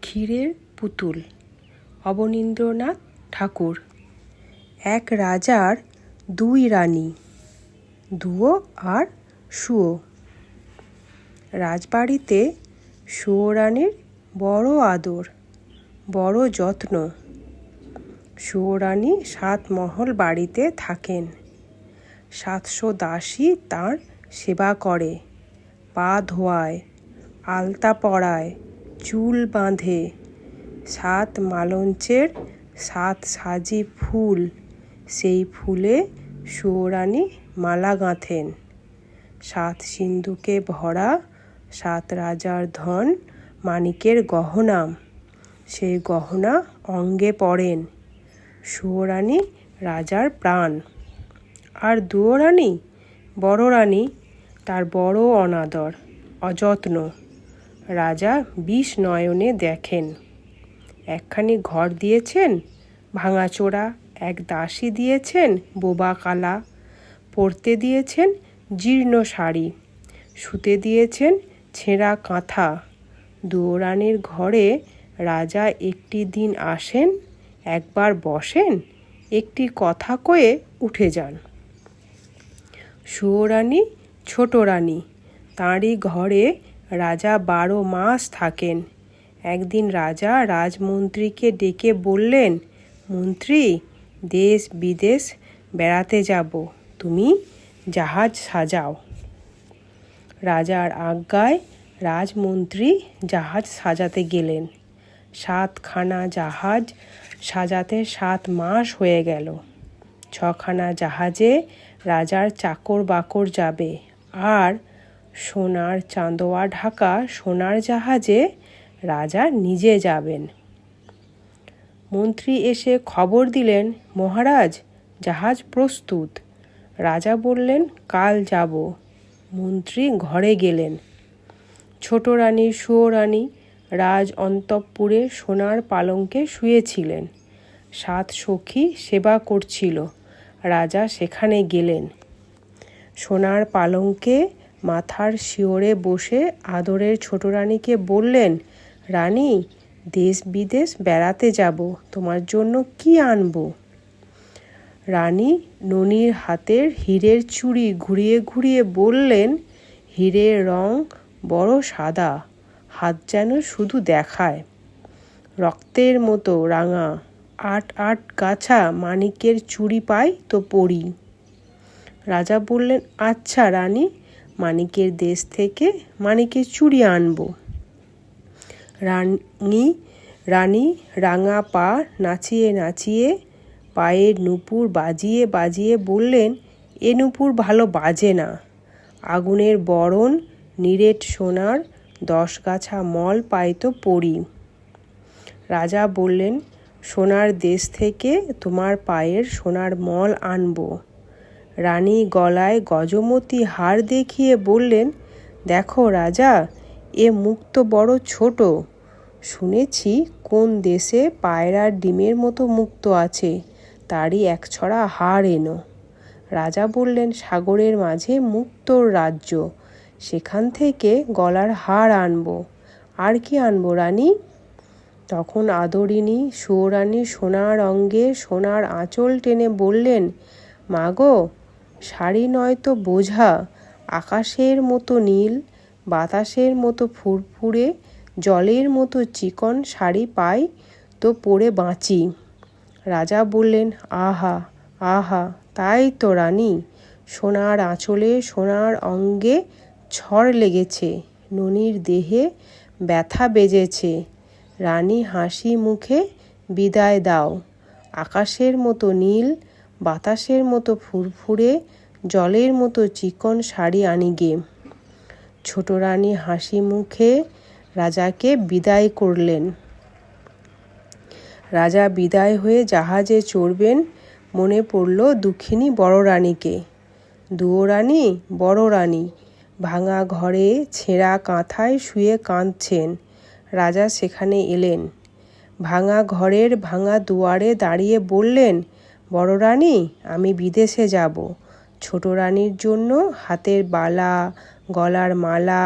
ক্ষীরের পুতুল। অবনীন্দ্রনাথ ঠাকুর। এক রাজার দুই রানী, দুয়ো আর সুয়ো। রাজবাড়িতে সুয়ো রানীর বড় আদর, বড় যত্ন। সুয়ো রানী 7 মহল বাড়িতে থাকেন। 700 দাসী তাঁর সেবা করে, পা ধোয়ায়, আলতা পরায়, চুল বাঁধে। 7 মালঞ্চের 7 সাজি ফুল, সেই ফুলে সুয়ো রানী মালা গাঁথেন। 7 সিন্ধুকে ভরা 7 রাজার ধন মানিকের গহনা, সেই গহনা অঙ্গে পরেন। সুয়ো রানী রাজার প্রাণ। আর দুয়ো রানী, বড় রানী, তার বড় অনাদর, অযত্ন। রাজা 20 নয়নে দেখেন। একখানি ঘর দিয়েছেন ভাঙাচোরা, এক দাসী দিয়েছেন বোবা কালা, পরতে দিয়েছেন জীর্ণ শাড়ি, শুতে দিয়েছেন ছেঁড়া কাঁথা। দুয়ো রানীর ঘরে রাজা একটি দিন আসেন, একবার বসেন, একটি কথা কয়ে উঠে যান। সুয়ো রানী ছোট রানী, তাঁরই ঘরে রাজা 12 মাস থাকেন। একদিন রাজা রাজমন্ত্রীকে ডেকে বললেন, মন্ত্রী, দেশ বিদেশ বেড়াতে যাব, তুমি জাহাজ সাজাও। রাজার আজ্ঞায় রাজমন্ত্রী জাহাজ সাজাতে গেলেন। 7 খানা জাহাজ সাজাতে 7 মাস হয়ে গেল। 6 খানা জাহাজে রাজার চাকর বাকর যাবে, আর সোনার চাঁদোয়া ঢাকা সোনার জাহাজে রাজা নিজে যাবেন। মন্ত্রী এসে খবর দিলেন, মহারাজ, জাহাজ প্রস্তুত। রাজা বললেন, কাল যাব। মন্ত্রী ঘরে গেলেন। ছোট রানী সুয়ো রানী রাজ অন্তঃপুরে সোনার পালঙ্কে শুয়েছিলেন। 7 সখী সেবা করছিল। রাজা সেখানে গেলেন। সোনার পালঙ্কে মাথার শিয়রে বসে আদরের ছোট রানীকে বললেন, রানী, দেশ বিদেশ বেড়াতে যাব, তোমার জন্য কি আনবো? রানী ননির হাতের হীরের চুড়ি ঘুরিয়ে ঘুরিয়ে বললেন, হীরের রং বড় সাদা, হাত যেন শুধু দেখায়, রক্তের মতো রাঙা, 8 গাছা মানিকের চুড়ি পাই তো পরি। রাজা বললেন, আচ্ছা রানী, মানিকের দেশ থেকে মানিকের চুড়ি আনবো। রানী রাঙা পা নাচিয়ে নাচিয়ে, পায়ের নূপুর বাজিয়ে বাজিয়ে বললেন, এ নূপুর ভালো বাজে না, আগুনের বরণ নিরেট সোনার 10 গাছা মল পাই তো পরি। রাজা বললেন, সোনার দেশ থেকে তোমার পায়ের সোনার মল আনবো। রানী গলায় গজমতি হার দেখিয়ে বললেন, দেখো রাজা, এ মুখ তো বড় ছোট, শুনেছি কোন দেশে পায়রার ডিমের মতো মুক্ত আছে, তারই 1 ছড়া হার এনো। রাজা বললেন, সাগরের মাঝে মুক্তোর রাজ্য, সেখান থেকে গলার হার আনবো। আর কি আনবো রানী? তখন আদরিনী সুয়ো রানী সোনার অঙ্গে সোনার আঁচল টেনে বললেন, মাগো, শাড়ি নয় তো বোঝা, আকাশের মতো নীল, বাতাসের মতো ফুরফুরে, জলের মতো চিকন শাড়ি পাই তো পরে বাঁচি। রাজা বললেন, আহা আহা, তাই তো রানী, সোনার আঁচলে সোনার অঙ্গে ছড় লেগেছে, ননির দেহে ব্যথা বেজেছে। রানী হাসি মুখে বিদায় দাও, আকাশের মতো নীল, বাতাসের মতো ফুরফুরে, জলের মতো চিকন শাড়ি আনিগে। ছোট রানী হাসি মুখে রাজাকে বিদায় করলেন। রাজা বিদায় হয়ে জাহাজে চড়বেন, মনে পড়ল দুঃখিনী বড় রানীকে। দুয়ো রানী, বড় রানী ভাঙা ঘরে ছেঁড়া কাঁথায় শুয়ে কাঁদছেন। রাজা সেখানে এলেন। ভাঙা ঘরের ভাঙা দুয়ারে দাঁড়িয়ে বললেন, বড় রানী, আমি বিদেশে যাব। ছোট রানীর জন্য হাতের বালা, গলার মালা,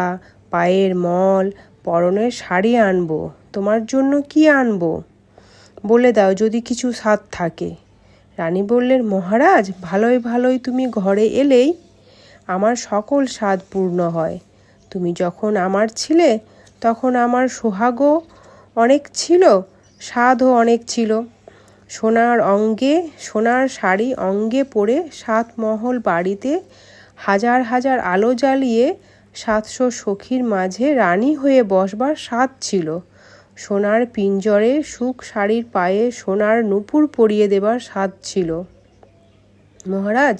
পায়ের মল, পরনের শাড়ি আনবো, তোমার জন্য কি আনবো? বলে দাও যদি কিছু স্বাদ থাকে। রানী বললেন, মহারাজ, ভালোই ভালোই তুমি ঘরে এলেই আমার সকল স্বাদ পূর্ণ হয়। তুমি যখন আমার ছিলে তখন আমার সোহাগও অনেক ছিল, স্বাদও অনেক ছিল। সোনার শাড়ি অঙ্গে পরে 7 মহল বাড়িতে হাজার হাজার আলো জ্বালিয়ে 700 সখীর মাঝে রানী হয়ে বসবার স্বাদ ছিল। সোনার পিঞ্জরে সুখ শাড়ির পায়ে সোনার নূপুর পরিয়ে দেবার স্বাদ ছিল। মহারাজ,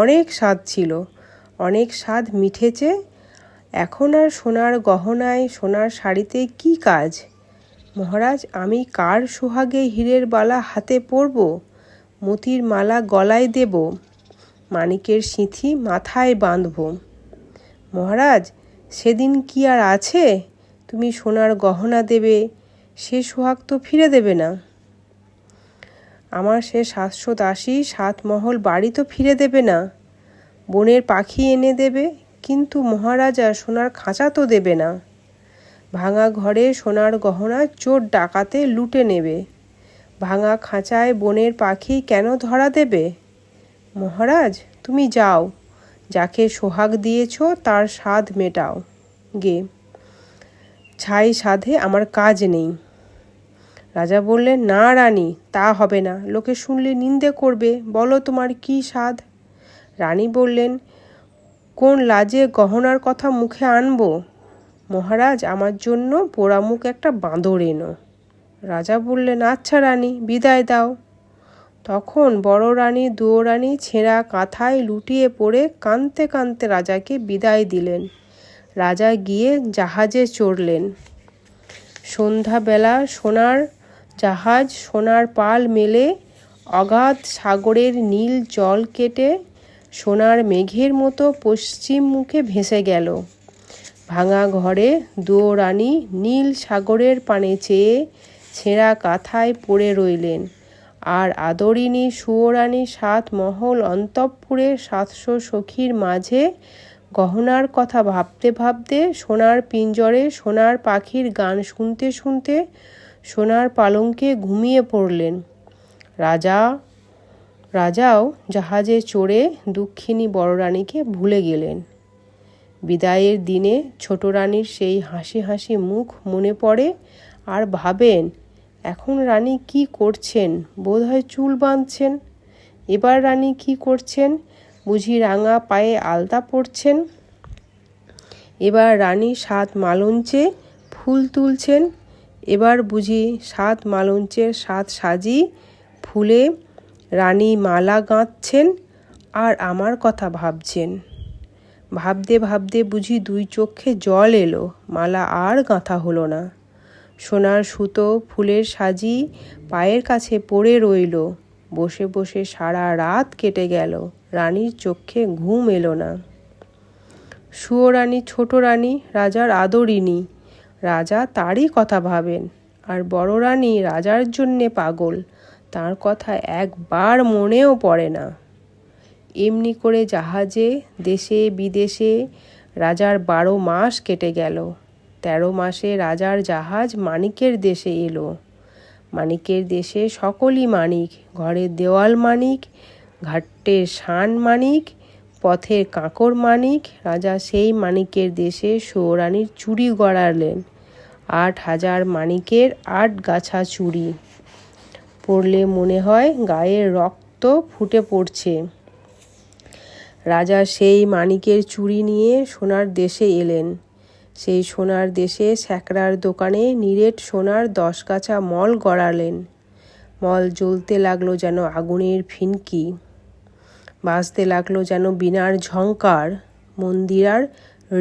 অনেক স্বাদ ছিল, অনেক স্বাদ মিঠেছে। এখন আর সোনার গহনায় সোনার শাড়িতে কি কাজ? মহারাজ, আমি কার সোহাগে হীরের বালা হাতে পরব, মতির মালা গলায় দেব, মানিকের সিঁথি মাথায় বাঁধব? মহারাজ, সেদিন কি আর আছে? তুমি সোনার গহনা দেবে, সে সোহাগ তো ফিরে দেবে না। আমার সে 700 দাসী 7 মহল বাড়ি তো ফিরে দেবে না। বনের পাখি এনে দেবে, কিন্তু মহারাজা সোনার খাঁচা তো দেবে না। ভাঙা ঘরে সোনার গহনা চোর ডাকাতে লুটে নেবে, ভাঙা খাঁচায় বনের পাখি কেন ধরা দেবে? মহারাজ, তুমি যাও, যাকে সোহাগ দিয়েছ তার স্বাদ মেটাও গে, ছাই সাধে আমার কাজ নেই। রাজা বললেন, না রানী, তা হবে না, লোকে শুনলে নিন্দে করবে, বলো তোমার কি স্বাদ? রানী বললেন, কোন লাজে গহনার কথা মুখে আনবো? মহারাজ, আমার জন্য পোড়ামুখ একটা বাঁদর এনো। রাজা বললেন, আচ্ছা রানী, বিদায় দাও। তখন বড় রানী দুয়োরানী ছেঁড়া কাঁথায় লুটিয়ে পড়ে কাঁদতে কাঁদতে রাজাকে বিদায় দিলেন। রাজা গিয়ে জাহাজে চড়লেন। সন্ধ্যাবেলা সোনার জাহাজ সোনার পাল মেলে অগাধ সাগরের নীল জল কেটে সোনার মেঘের মতো পশ্চিম মুখে ভেসে গেল। ভাঙা ঘরে দুয়োরানী নীল সাগরের পানে চেয়ে ছেঁড়া কাঁথায় পড়ে রইলেন। আর আদরিণী সুয়োরানী 7 মহল অন্তঃপুরে 700 সখীর মাঝে গহনার কথা ভাবতে ভাবতে সোনার পিঞ্জরে সোনার পাখির গান শুনতে শুনতে সোনার পালঙ্কে ঘুমিয়ে পড়লেন। রাজাও জাহাজে চড়ে দুঃখিনী বড় রানীকে ভুলে গেলেন। বিদায়ের দিনে ছোট রানীর সেই হাসি হাসি মুখ মনে পড়ে, আর ভাবেন, এখন রানী কি করছেন? বোধহয় চুল বাঁধছেন। এবার রানী কি করছেন? বুঝি রাঙা পায়ে আলতা পরছেন। এবার রানী 7 মালঞ্চে ফুল তুলছেন। এবার বুঝি 7 মালঞ্চের 7 সাজি ফুলে রানী মালা গাঁথছেন আর আমার কথা ভাবছেন। ভাবতে ভাবতে বুঝি 2 চোখে জল এলো, মালা আর গাঁথা হলো না। সোনার সুতো ফুলের সাজি পায়ের কাছে পড়ে রইল। বসে বসে সারা রাত কেটে গেল, রানীর চোখে ঘুম এলো না। সুয়োরানী ছোট রানী রাজার আদরিণী, রাজা তারই কথা ভাবেন। আর বড় রানী রাজার জন্যে পাগল, তার কথা একবার মনেও পড়ে না। এমনি করে জাহাজে দেশে বিদেশে রাজার 12 মাস কেটে গেল। 13 মাসে রাজার জাহাজ মানিকের দেশে এলো। মানিকের দেশে সকলই মানিক, ঘরের দেওয়াল মানিক, ঘাটের শান মানিক, পথের কাঁকর মানিক। রাজা সেই মানিকের দেশে সুয়োরানীর চুড়ি গড়ালেন। 8000 মানিকের 8 গাছা চুড়ি পরলে মনে হয় গায়ের রক্ত ফুটে পড়ছে। রাজা সেই মানিকের চুড়ি নিয়ে সোনার দেশে এলেন। সেই সোনার দেশে স্যাকরার দোকানে নিরেট সোনার 10 গাছা মল গড়ালেন। মল জ্বলতে লাগলো যেন আগুনের ফিনকি, বাজতে লাগলো যেন বীণার ঝংকার, মন্দিরার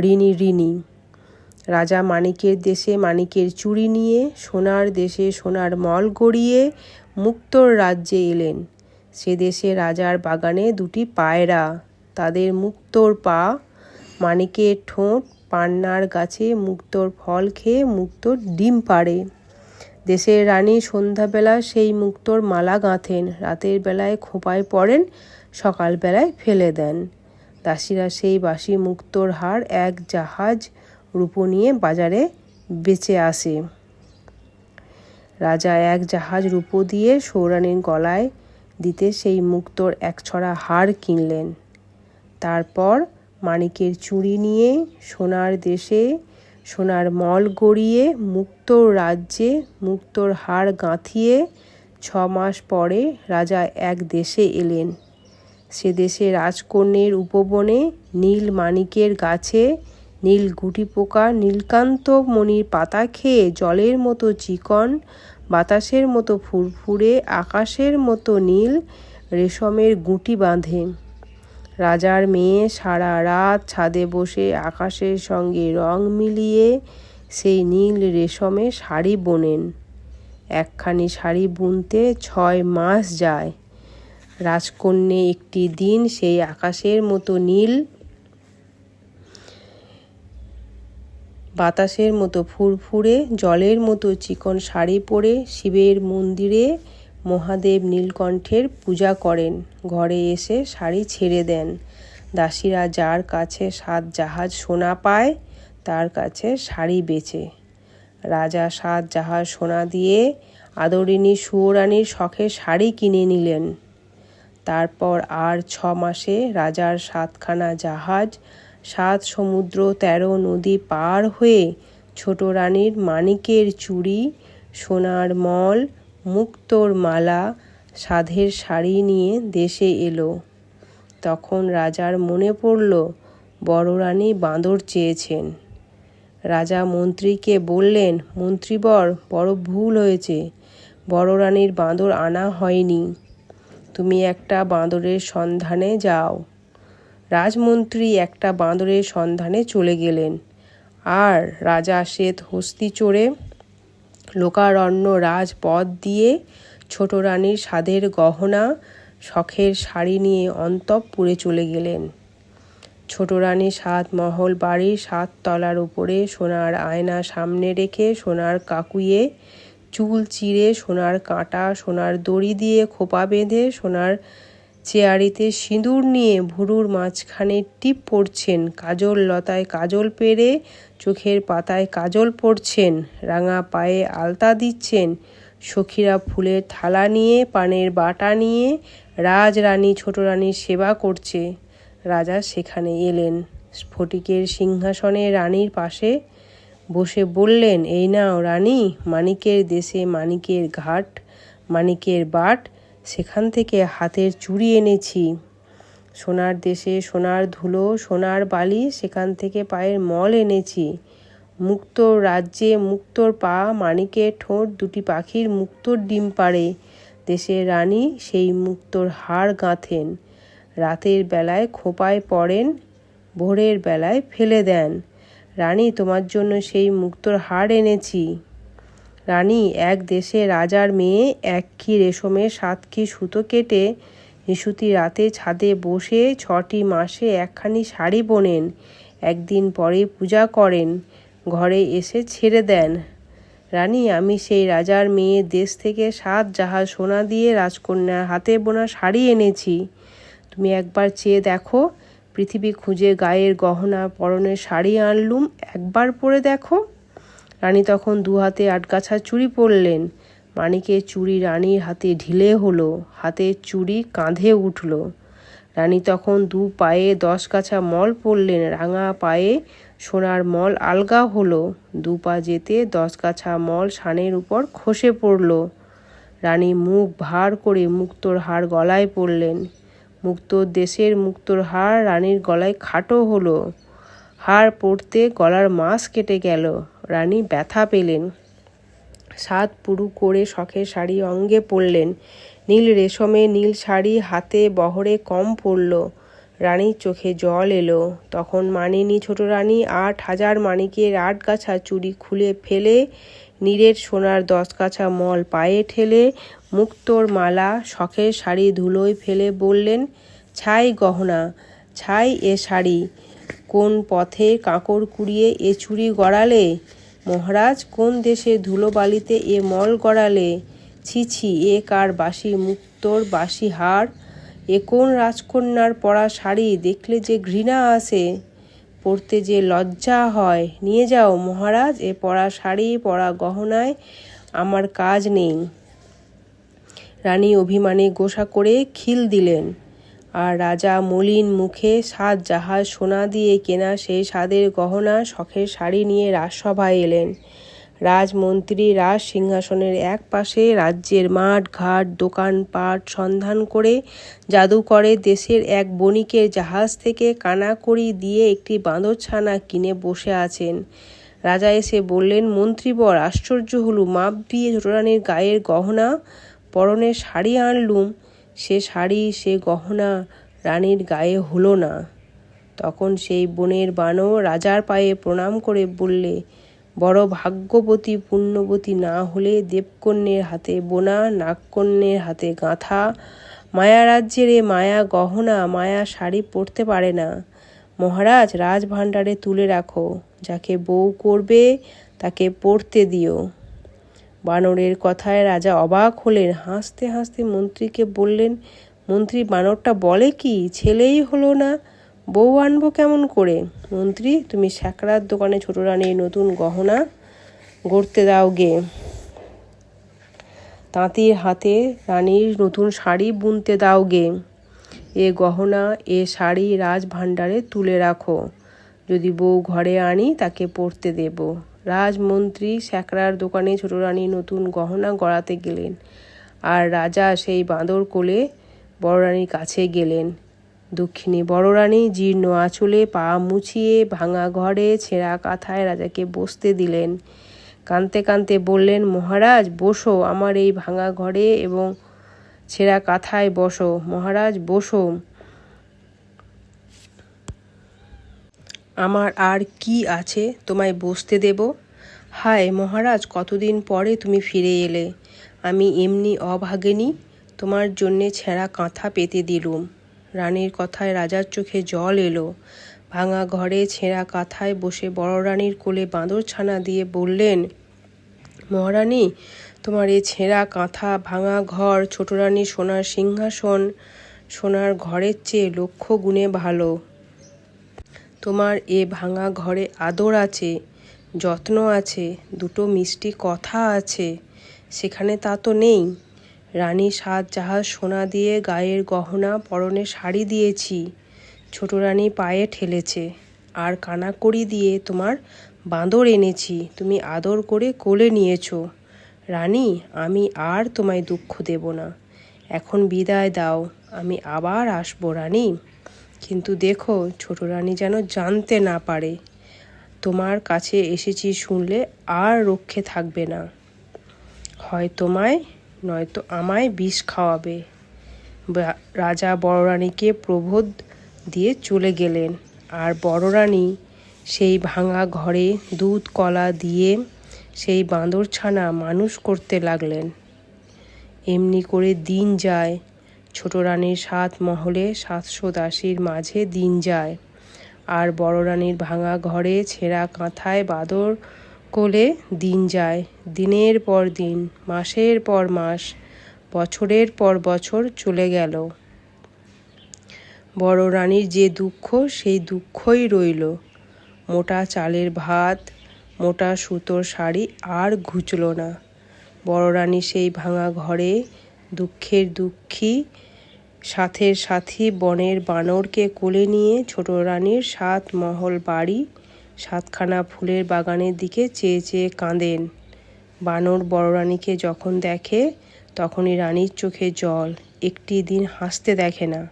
ঋণী ঋণী। রাজা মানিকের দেশে মানিকের চুড়ি নিয়ে সোনার দেশে সোনার মল গড়িয়ে মুক্তোর রাজ্যে এলেন। সে দেশে রাজার বাগানে 2টি পায়রা, তাদের মুক্তোর পা, মানিকের ঠোঁট, পান্নার গাছে মুক্তোর ফল খেয়ে মুক্তোর ডিম পাড়ে। দেশের রানী সন্ধ্যাবেলা সেই মুক্তোর মালা গাঁথেন, রাতের বেলায় খোঁপায় পড়েন, সকালবেলায় ফেলে দেন। দাসীরা সেই বাসি মুক্তোর হার 1 জাহাজ রূপো নিয়ে বাজারে বেচে আসে। রাজা এক জাহাজ রূপো দিয়ে সৌরানীর গলায় দিতে সেই মুক্তোর একছড়া হার কিনলেন। তারপর মানিকের চুড়ি নিয়ে সোনার দেশে সোনার মল গড়িয়ে মুক্তোর রাজ্যে মুক্তোর হার গাঁথিয়ে 6 মাস পরে রাজা এক দেশে এলেন। সে দেশে রাজকন্যের উপবনে নীল মানিকের গাছে নীল গুটি পোকা নীলকান্ত মণির পাতা খেয়ে জলের মতো চিকন, বাতাসের মতো ফুরফুরে, আকাশের মতো নীল রেশমের গুটি বাঁধে। রাজার মেয়ে সারা রাত ছাদে বসে আকাশের সঙ্গে রং মিলিয়ে সেই নীল রেশমে শাড়ি বোনেন। একখানি শাড়ি বুনতে 6 মাস যায়। রাজকন্যে একটি দিন সেই আকাশের মতো নীল, বাতাসের মতো ফুরফুরে, জলের মতো চিকন শাড়ি পরে শিবের মন্দিরে মহাদেব নীলকণ্ঠের পূজা করেন। ঘরে এসে শাড়ি ছেড়ে দেন। দাসীরা যার কাছে 7 জাহাজ সোনা পায় তার কাছে শাড়ি বেচে। রাজা 7 জাহাজ সোনা দিয়ে আদরিণী সুয়োরানীর শখে শাড়ি কিনে নিলেন। তারপর আর 6 মাসে রাজার 7খানা জাহাজ 7 সমুদ্র 13 নদী পার হয়ে ছোট রানীর মানিকের চুড়ি, সোনার মল, মুক্তোর মালা, সাধের শাড়ি নিয়ে দেশে এলো। তখন রাজার মনে পড়ল বড় রানী বাঁদর চেয়েছেন। রাজা মন্ত্রীকে বললেন, মন্ত্রীবর, বড় ভুল হয়েছে, বড় রানীর বাঁদর আনা হয়নি। তুমি একটা বাঁদরের সন্ধানে যাও। রাজমন্ত্রী একটা বাঁদরের সন্ধানে চলে গেলেন। আর রাজা শ্বেত হস্তি চড়ে লোকারণ্য রাজপথ দিয়ে ছোট রানীর সাধের গহনা, শখের শাড়ি নিয়ে অন্তঃপুরে চলে গেলেন। ছোট রানী 7 মহল বাড়ির 7 তলার উপরে সোনার আয়না সামনে রেখে সোনার কাকুইয়ে চুল চিরে, সোনার কাঁটা, সোনার দড়ি দিয়ে খোপা বেঁধে, সোনার চেয়ারিতে সিঁদুর নিয়ে ভুরুর মাঝখানে টিপ পড়ছেন, কাজল লতায় কাজল পেরে চোখের পাতায় কাজল পড়ছেন, রাঙা পায়ে আলতা দিচ্ছেন। সখীরা ফুলের থালা নিয়ে, পানের বাটা নিয়ে রাজরানী ছোট রানীর সেবা করছে। রাজা সেখানে এলেন। স্ফটিকের সিংহাসনে রানীর পাশে বসে বললেন, এই নাও রানী, মানিকের দেশে মানিকের ঘাট, মানিকের বাট, সেখান থেকে হাতের চুড়ি এনেছি। সোনার দেশে সোনার ধুলো, সোনার বালি, সেখান থেকে পায়ের মল এনেছি। মুক্তোর রাজ্যে মুক্তোর পা, মানিকের ঠোঁট, 2টি পাখির মুক্তোর ডিম পাড়ে। দেশের রানী সেই মুক্তোর হার গাঁথেন। রাতের বেলায় খোপায় পড়েন, ভোরের বেলায় ফেলে দেন। রানী, তোমার জন্য সেই মুক্তোর হার এনেছি। রানী, এক দেশে রাজার মেয়ে 1 কি রেশমের 7 কি সুতো কেটে নিশুতি রাতে ছাদে বসে 6টি মাসে একখানি শাড়ি বোনেন। একদিন পরে পূজা করেন, ঘরে এসে ছেড়ে দেন। রানী, আমি সেই রাজার মেয়ে দেশ থেকে 7 জাহাজ সোনা দিয়ে রাজকন্যার হাতে বোনা শাড়ি এনেছি। তুমি একবার চেয়ে দেখো, পৃথিবী খুঁজে গায়ের গহনা পরনের শাড়ি আনলুম, একবার পরে দেখো। রানী তখন 2 হাতে 8 গাছা চুড়ি পরলেন। মানিকের চুড়ি রানীর হাতে ঢিলে হলো, হাতের চুড়ি কাঁধে উঠল। রানী তখন 2 পায়ে 10 গাছা মল পরলেন, রাঙা পায়ে সোনার মল আলগা হলো। 2 পা যেতে 10 গাছা মল সানের উপর খসে পড়ল। রানী মুখ ভার করে মুক্তোর হার গলায় পরলেন। মুক্তোর দেশের মুক্তোর হার রানীর গলায় খাটো হলো। হার পরতে গলার মাছ কেটে গেল। রানী ব্যথা পেলেন। 7 পুরু করে শখের শাড়ি অঙ্গে পরলেন। নীল রেশমে নীল শাড়ি হাতে বহরে কম পড়ল। রানীর চোখে জল এলো। তখন মানিনী ছোট রানী 8000 মানিকের 8 গাছা চুড়ি খুলে ফেলে, নীরের সোনার 10 গাছা মল পায়ে ঠেলে, মুক্তোর মালা, শখের শাড়ি ধুলোয় ফেলে বললেন, ছাই গহনা, ছাই এ শাড়ি, কোন পথে কাঁকড় কুড়িয়ে এ চুড়ি গড়ালে? মহারাজ, কোন দেশে ধুলো বালিতে এ মল গড়ালে? ছি ছি, এ কার বাসি মুক্তোর বাসি হার? এ কোন রাজকন্যার পরা শাড়ি? দেখলে যে ঘৃণা আসে, পরতে যে লজ্জা হয়। নিয়ে যাও মহারাজ, এ পরা শাড়ি পরা গহনায় আমার কাজ নেই। রানী অভিমানে গোসা করে খিল দিলেন, আর রাজা মলিন মুখে 7 জাহাজ সোনা দিয়ে কেনা সেই স্বাদের গহনা শখের শাড়ি নিয়ে রাজসভায় এলেন। রাজমন্ত্রী রাজ সিংহাসনের এক পাশে রাজ্যের মাঠ ঘাট দোকানপাট সন্ধান করে জাদুকরের দেশের এক বণিকের জাহাজ থেকে কানাকড়ি দিয়ে একটি বাঁদরছানা কিনে বসে আছেন। রাজা এসে বললেন, মন্ত্রীবর, আশ্চর্য হলুম, মাপ দিয়ে ছোটরানীর গায়ের গহনা পরনের শাড়ি আনলুম, সে শাড়ি সে গহনা রানীর গায়ে হলো না। তখন সেই বনের বানর রাজার পায়ে প্রণাম করে বললে, বড় ভাগ্যবতী পুণ্যবতী না হলে দেবকন্যের হাতে বোনা নাগকন্যের হাতে গাঁথা মায়া রাজ্যের এ মায়া গহনা মায়া শাড়ি পরতে পারে না। মহারাজ, রাজভাণ্ডারে তুলে রাখো, যাকে বউ করবে তাকে পড়তে দিও। বানরের কথায় রাজা অবাক হলেন। হাসতে হাসতে মন্ত্রীকে বললেন, মন্ত্রী, বানরটা বলে কি? ছেলেই হলো না, বউ আনবো কেমন করে? মন্ত্রী, তুমি স্যাকরার দোকানে ছোট রানীর নতুন গহনা গড়তে দাও গে। তাঁতির হাতে রানীর নতুন শাড়ি বুনতে দাও গে। এ গহনা এ শাড়ি রাজভাণ্ডারে তুলে রাখো, যদি বউ ঘরে আনি তাকে পরতে দেব। রাজমন্ত্রী স্যাকরার দোকানে ছোট রানীর নতুন গহনা গড়াতে গেলেন, আর রাজা সেই বাঁদর কোলে বড় রানীর কাছে গেলেন। দক্ষিণী বড় রানী জীর্ণ আঁচলে পা মুছিয়ে ভাঙা ঘরে ছেঁড়া কাঁথায় রাজাকে বসতে দিলেন। কাঁদতে কাঁদতে বললেন, মহারাজ বসো, আমার এই ভাঙা ঘরে এবং ছেঁড়া কাঁথায় বসো। মহারাজ বসো, আমার আর কি আছে তোমায় বসতে দেব? হায় মহারাজ, কতদিন পরে তুমি ফিরে এলে। আমি এমনি অভাগিনী তোমার জন্যে ছেঁড়া কাঁথা পেতে দিলুম। রানীর কথায় রাজার চোখে জল এলো। ভাঙা ঘরে ছেঁড়া কাঁথায় বসে বড় রানীর কোলে বাঁদরছানা দিয়ে বললেন, মহারানী, তোমার এ ছেঁড়া কাঁথা ভাঙা ঘর ছোট রানীর সোনার সিংহাসন সোনার ঘরের চেয়ে লক্ষ গুণে ভালো। তোমার এ ভাঙা ঘরে আদর আছে, যত্ন আছে, দুটো মিষ্টি কথা আছে, সেখানে তা তো নেই। রানী 7 জাহাজ সোনা দিয়ে গায়ের গহনা পরনে শাড়ি দিয়েছি, ছোট রানী পায়ে ঠেলেছে, আর কানাকড়ি দিয়ে তোমার বাঁদর এনেছি, তুমি আদর করে কোলে নিয়েছো। রানী, আমি আর তোমায় দুঃখ দেব না, এখন বিদায় দাও, আমি আবার আসবো রানী। কিন্তু দেখো, ছোট রানী যেন জানতে না পারে তোমার কাছে এসেছি, শুনলে আর রক্ষে থাকবে না, হয় তোমায় নয়তো আমায় বিষ খাওয়াবে। রাজা বড় রানীকে প্রবোধ দিয়ে চলে গেলেন, আর বড় রানী সেই ভাঙা ঘরে দুধ কলা দিয়ে সেই বাঁদরছানা মানুষ করতে লাগলেন। এমনি করে দিন যায়। ছোট রানীর 7 মহলে 700 দাসীর মাঝে দিন যায়, আর বড় রানীর ভাঙা ঘরে ছেঁড়া কাঁথায় বাঁদর কোলে দিন যায়। দিনের পর দিন, মাসের পর মাস, বছরের পর বছর চলে গেল। বড় রানীর যে দুঃখ সেই দুঃখই রইল। মোটা চালের ভাত, মোটা সুতোর শাড়ি আর ঘুচল না। বড় রানী সেই ভাঙা ঘরে দুঃখের দুঃখী সাথের সাথী বনের বানরকে কোলে নিয়ে ছোট রানীর 7 মহল বাড়ি 7খানা ফুলের বাগানের দিকে চেয়ে চেয়ে কাঁদেন। বানর বড় রানীকে যখন দেখে তখনই রানীর চোখে জল, একটি দিন হাসতে দেখে না।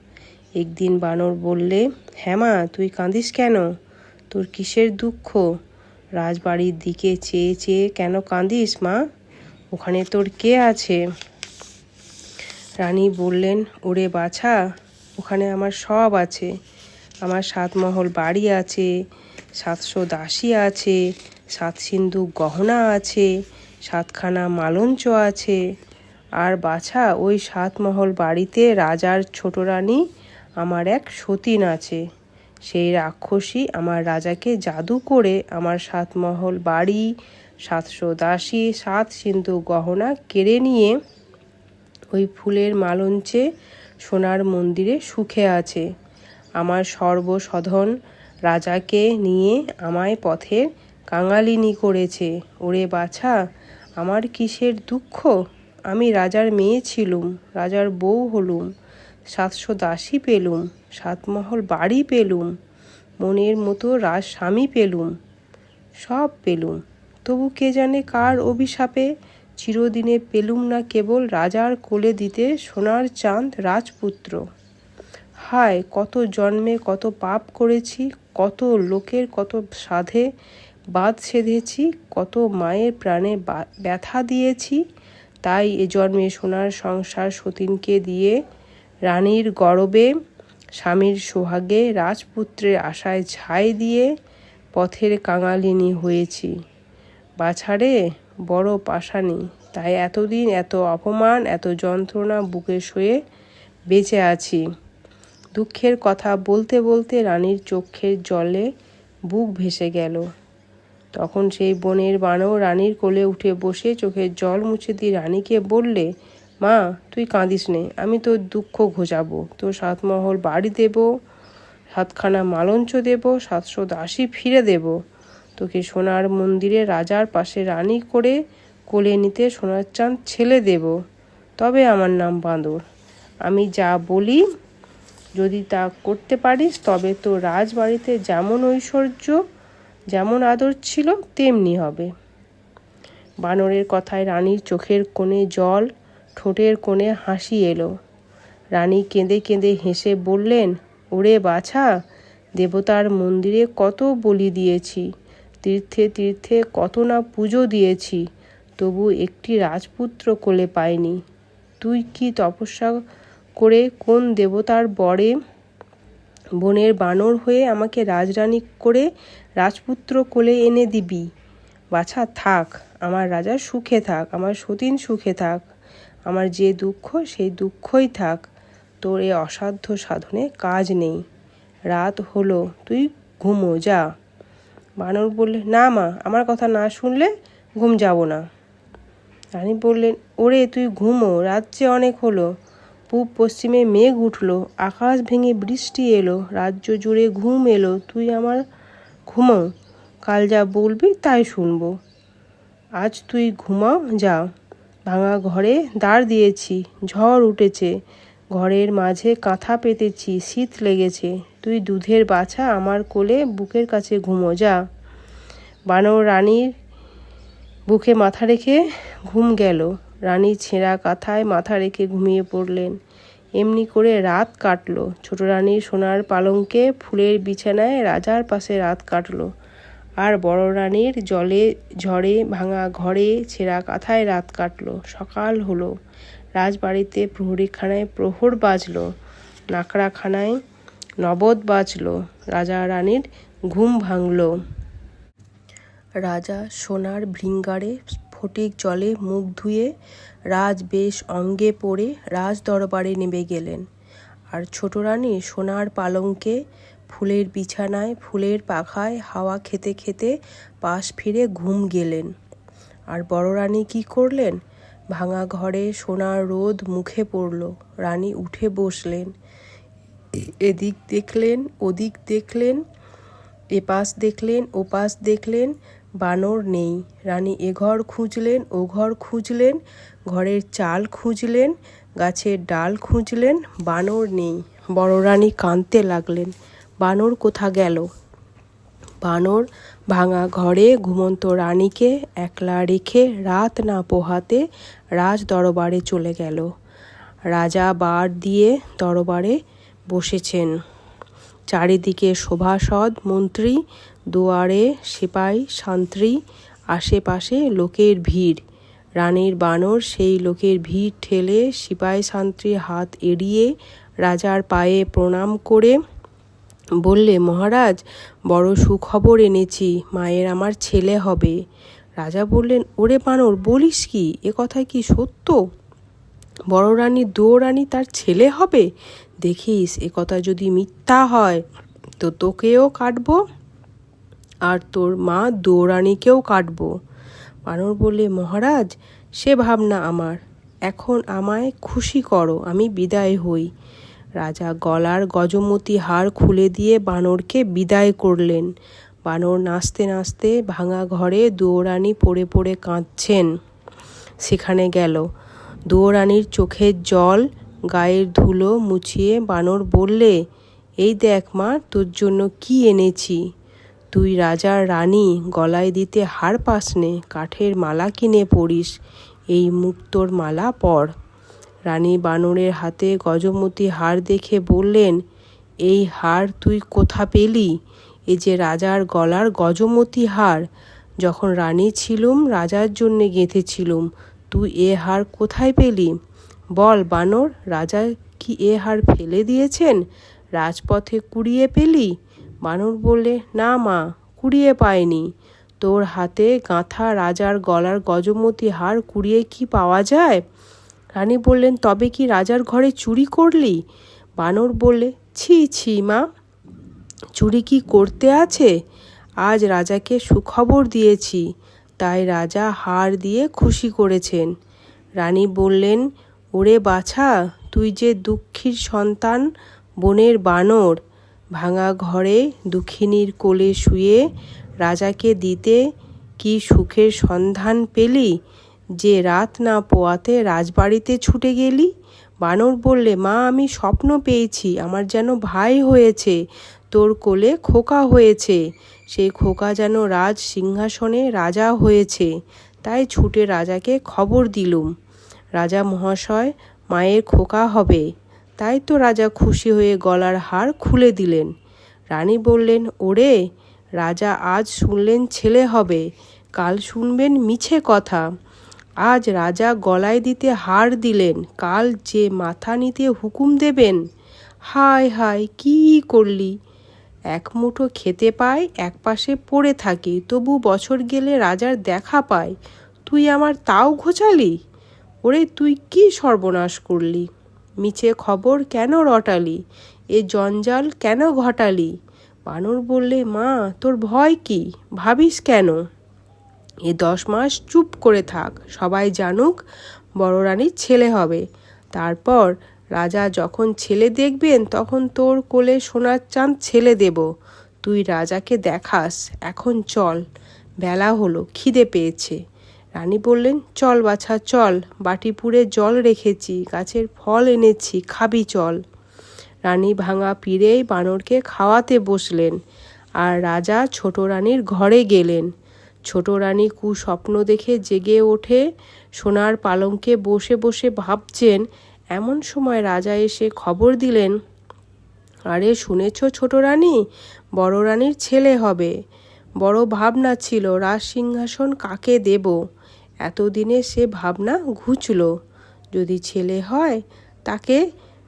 একদিন বানর বললে, হ্যাঁ মা, তুই কাঁদিস কেন? তোর কিসের দুঃখ? রাজবাড়ির দিকে চেয়ে চেয়ে কেন কাঁদিস মা? ওখানে তোর কে আছে? রানী বললেন, ওরে বাছা, ওখানে আমার সব আছে। আমার 7 মহল বাড়ি আছে, 700 দাসী আছে, 7 সিন্ধুক গহনা আছে, 7খানা মালঞ্চ আছে। আর বাছা, ওই 7 মহল বাড়িতে রাজার ছোট রানী আমার এক সতীন আছে। সেই রাক্ষসী আমার রাজাকে জাদু করে আমার 7 মহল বাড়ি, 700 দাসী, 7 সিন্ধুক গহনা কেড়ে নিয়ে ওই ফুলের মালঞ্চে সোনার মন্দিরে সুখে আছে। আমার সর্বসাধন রাজাকে নিয়ে আমায় পথের কাঙালিনী করেছে। ওরে বাছা, আমার কিসের দুঃখ? আমি রাজার মেয়ে ছিলুম, রাজার বউ হলুম, 700 দাসী পেলুম, 7 মহল বাড়ি পেলুম, মনের মতো স্বামী পেলুম, সব পেলুম। তবু কে জানে কার অভিশাপে চিরদিনে পেলুম না কেবল রাজার কোলে দিতে সোনার চাঁদ রাজপুত্র। হায়, কত জন্মে কত পাপ করেছি, কত লোকের কত সাধে বাদ সেধেছি, কত মায়ের প্রাণে ব্যথা দিয়েছি। তাই এ জন্মে সোনার সংসার সতীনকে দিয়ে, রানীর গরবে স্বামীর সোহাগে, রাজপুত্রের আশায় ছাই দিয়ে পথের কাঙালিনী হয়েছি। বাছারে বড় পাষাণী, তাই এতদিন এত অপমান এত যন্ত্রণা বুকে সয়ে বেঁচে আছি। দুঃখের কথা বলতে বলতে রানীর চোখের জলে বুক ভেসে গেল। তখন সেই বনের বানর রানীর কোলে উঠে বসে চোখের জল মুছে দিয়ে রানীকে বললে, মা, তুই কাঁদিস নে, আমি তোর দুঃখ ঘোচাবো, তোর 7 মহল বাড়ি দেব, 7খানা মালঞ্চ দেব, 700 দাসী ফিরে দেব, তোকে সোনার মন্দিরে রাজার পাশে রানী করে কোলে নিতে সোনার চাঁদ ছেলে দেব, তবে আমার নাম বাঁদর। আমি যা বলি যদি তা করতে পারিস তবে তো রাজবাড়িতে যেমন ঐশ্বর্য যেমন আদর ছিল তেমনি হবে। বানরের কথায় রানীর চোখের কোণে জল, ঠোঁটের কোণে হাসি এলো। রানী কেঁদে কেঁদে হেসে বললেন, ওরে বাছা, দেবতার মন্দিরে কত বলি দিয়েছি, তীর্থে তীর্থে কত না পুজো দিয়েছি, তবু একটি রাজপুত্র কোলে পাইনি। তুই কি তপস্যা করে কোন দেবতার বরে বনের বানর হয়ে আমাকে রাজরানী করে রাজপুত্র কোলে এনে দিবি? বাছা, থাক, আমার রাজা সুখে থাক, আমার সতীন সুখে থাক, আমার যে দুঃখ সেই দুঃখই থাক, তোর এ অসাধ্য সাধনে কাজ নেই। রাত হলো, তুই ঘুমো যা। বানর বললে, না মা, আমার কথা না শুনলে ঘুম যাব না। রানী বললেন, ওরে তুই ঘুমো, রাত যে অনেক হলো, পূব পশ্চিমে মেঘ উঠলো, আকাশ ভেঙে বৃষ্টি এলো, রাজ্য জুড়ে ঘুম এলো, তুই আমার ঘুমো, কাল যা বলবি তাই শুনবো। আজ তুই ঘুমাও যা। ভাঙা ঘরে দাঁড় দিয়েছি, ঝড় উঠেছে, ঘরের মাঝে কাঁথা পেতেছি, শীত লেগেছে, তুই দুধের বাছা আমার কোলে বুকের কাছে ঘুমো যা। বানর রানীর বুকে মাথা রেখে ঘুম গেল। রানী ছেঁড়া কাঁথায় মাথা রেখে ঘুমিয়ে পড়লেন। এমনি করে রাত কাটলো। ছোট রানীর সোনার পালঙ্কে ফুলের বিছানায় রাজার পাশে রাত কাটলো। আর বড় রানীর জলে ঝড়ে ভাঙা ঘরে ছেঁড়া কাঁথায় রাত কাটলো। সকাল হলো। রাজবাড়িতে প্রহরীখানায় প্রহর বাজলো, নাকড়াখানায় নবদ বাজলো। রাজা রানীর ঘুম ভাঙল। রাজা সোনার ভৃঙ্গারে স্ফটিক জলে মুখ ধুয়ে রাজবেশ অঙ্গে পরে রাজ দরবারে নেমে গেলেন। আর ছোট রানী সোনার পালঙ্কে ফুলের বিছানায় ফুলের পাখায় হাওয়া খেতে খেতে পাশ ফিরে ঘুম গেলেন। আর বড় রানী কি করলেন? ভাঙা ঘরে সোনার রোদ মুখে পড়ল। রানী উঠে বসলেন। এদিক দেখলেন, ওদিক দেখলেন, এপাশ দেখলেন, ওপাশ দেখলেন, বানর নেই। রানী এঘর খুঁজলেন, ও ঘর খুঁজলেন, ঘরের চাল খুঁজলেন, গাছের ডাল খুঁজলেন, বানর নেই। বড় রানী কাঁদতে লাগলেন, বানর কোথা গেল? বানর ভাঙা ঘরে ঘুমন্ত রানীকে একলা রেখে রাত না পোহাতে রাজ দরবারে চলে গেল। রাজা বার দিয়ে দরবারে বসেছেন। চারিদিকে সভাসদ মন্ত্রী, দুয়ারে সিপাই সান্ত্রী, আশেপাশে লোকের ভিড়। রানীর বানর সেই লোকের ভিড় ঠেলে সিপাই সান্ত্রীর হাত এড়িয়ে রাজার পায়ে প্রণাম করে বললে, মহারাজ, বড় সুখবর এনেছি, মায়ের আমার ছেলে হবে। রাজা বললেন, ওরে বানর, বলিস কি? এ কথা কি সত্য? বড় রানী রানী তার ছেলে হবে? দেখিস, এ কথা যদি মিথ্যা হয় তো তোকেও কাটবো আর তোর মা রানীকেও কাটবো। বানর বললে, মহারাজ, সে ভাবনা আমার, এখন আমায় খুশি করো, আমি বিদায় হই। রাজা গলার গজমতি হার খুলে দিয়ে বানরকে বিদায় করলেন। বানর নাচতে নাচতে ভাঙা ঘরে রানী পড়ে পড়ে কাঁদছেন। সেখানে গেল। দুয়োরানির চোখের জল গায়ের ধুলো মুছিয়ে বানর বললে, এই দেখ মা, তোর জন্য কি এনেছি। তুই রাজার রানী, গলায় দিতে হার পাসনে, কাঠের মালা কিনে পরিস, এই মুক্তোর মালা পর। রানী বানরের হাতে গজমতি হার দেখে বললেন, এই হার তুই কোথা পেলি? এ যে রাজার গলার গজমতি হার। যখন রানী ছিলুম রাজার জন্যে গেঁথেছিলুম, তুই এ হার কোথায় পেলি? বল বানর, রাজা কি এ হার ফেলে দিয়েছেন? রাজপথে কুড়িয়ে পেলি? বানর বললে, না মা, কুড়িয়ে পায়নি। তোর হাতে গাঁথা রাজার গলার গজমতি হার কুড়িয়ে কি পাওয়া যায়? রানী বললেন, তবে কি রাজার ঘরে চুরি করলি? বানর বললে, ছি ছি মা, চুরি কি করতে আছে? আজ রাজাকে সুখবর দিয়েছি, তাই রাজা হার দিয়ে খুশি করেছেন। রানী বললেন, ওরে বাছা, তুই যে দুঃখীর সন্তান, বনের বানর, ভাঙা ঘরে দুঃখিনীর কোলে শুয়ে রাজাকে দিতে কি সুখের সন্ধান পেলি, যে রাত না পোয়াতে রাজবাড়িতে ছুটে গেলি? বানর বললে, মা, আমি স্বপ্ন পেয়েছি, আমার যেন ভাই হয়েছে, তোর কোলে খোকা হয়েছে, সেই খোকা যেন রাজ সিংহাসনে রাজা হয়েছে, তাই ছুটে রাজাকে খবর দিলুম। রাজা মহাশয় মায়ের খোকা হবে, তাই তো রাজা খুশি হয়ে গলার হার খুলে দিলেন। রানী বললেন, ওরে রাজা, আজ শুনলেন ছেলে হবে, কাল শুনবেন মিছে কথা। আজ রাজা গলায় দিতে হার দিলেন, কাল যে মাথা নিতে হুকুম দেবেন। হায় হায়, কি করলি? এক মুঠো খেতে পাই, এক পাশে পড়ে থাকি, তবু বছর গেলে রাজার দেখা পায়, তুই আমার তাও ঘোচালি? ওরে তুই কি সর্বনাশ করলি? মিছে খবর কেন রটালি? এ জঞ্জাল কেন ঘটালি? বানর বললে, মা, তোর ভয় কি? ভাবিস কেন? এ 10 মাস চুপ করে থাক, সবাই জানুক বড় রানীর ছেলে হবে। তারপর রাজা যখন ছেলে দেখবেন, তখন তোর কোলে সোনার চাঁদ ছেলে দেব, তুই রাজাকে দেখাস। এখন চল, বেলা হলো, খিদে পেয়েছে। রানী বললেন, চল বাছা চল, বাটি পুড়ে জল রেখেছি, গাছের ফল এনেছি, খাবি চল। রানী ভাঙা পিড়েই বানরকে খাওয়াতে বসলেন, আর রাজা ছোট রানীর ঘরে গেলেন। ছোট রানী কুস্বপ্ন দেখে জেগে ওঠে, সোনার পালঙ্কে বসে বসে ভাবছেন। এমন সময় রাজা এসে খবর দিলেন, আরে শুনেছ ছোট রানী, বড় রানীর ছেলে হবে। বড় ভাবনা ছিল রাজ সিংহাসন কাকে দেব, এতদিনে সে ভাবনা ঘুচল। যদি ছেলে হয় তাকে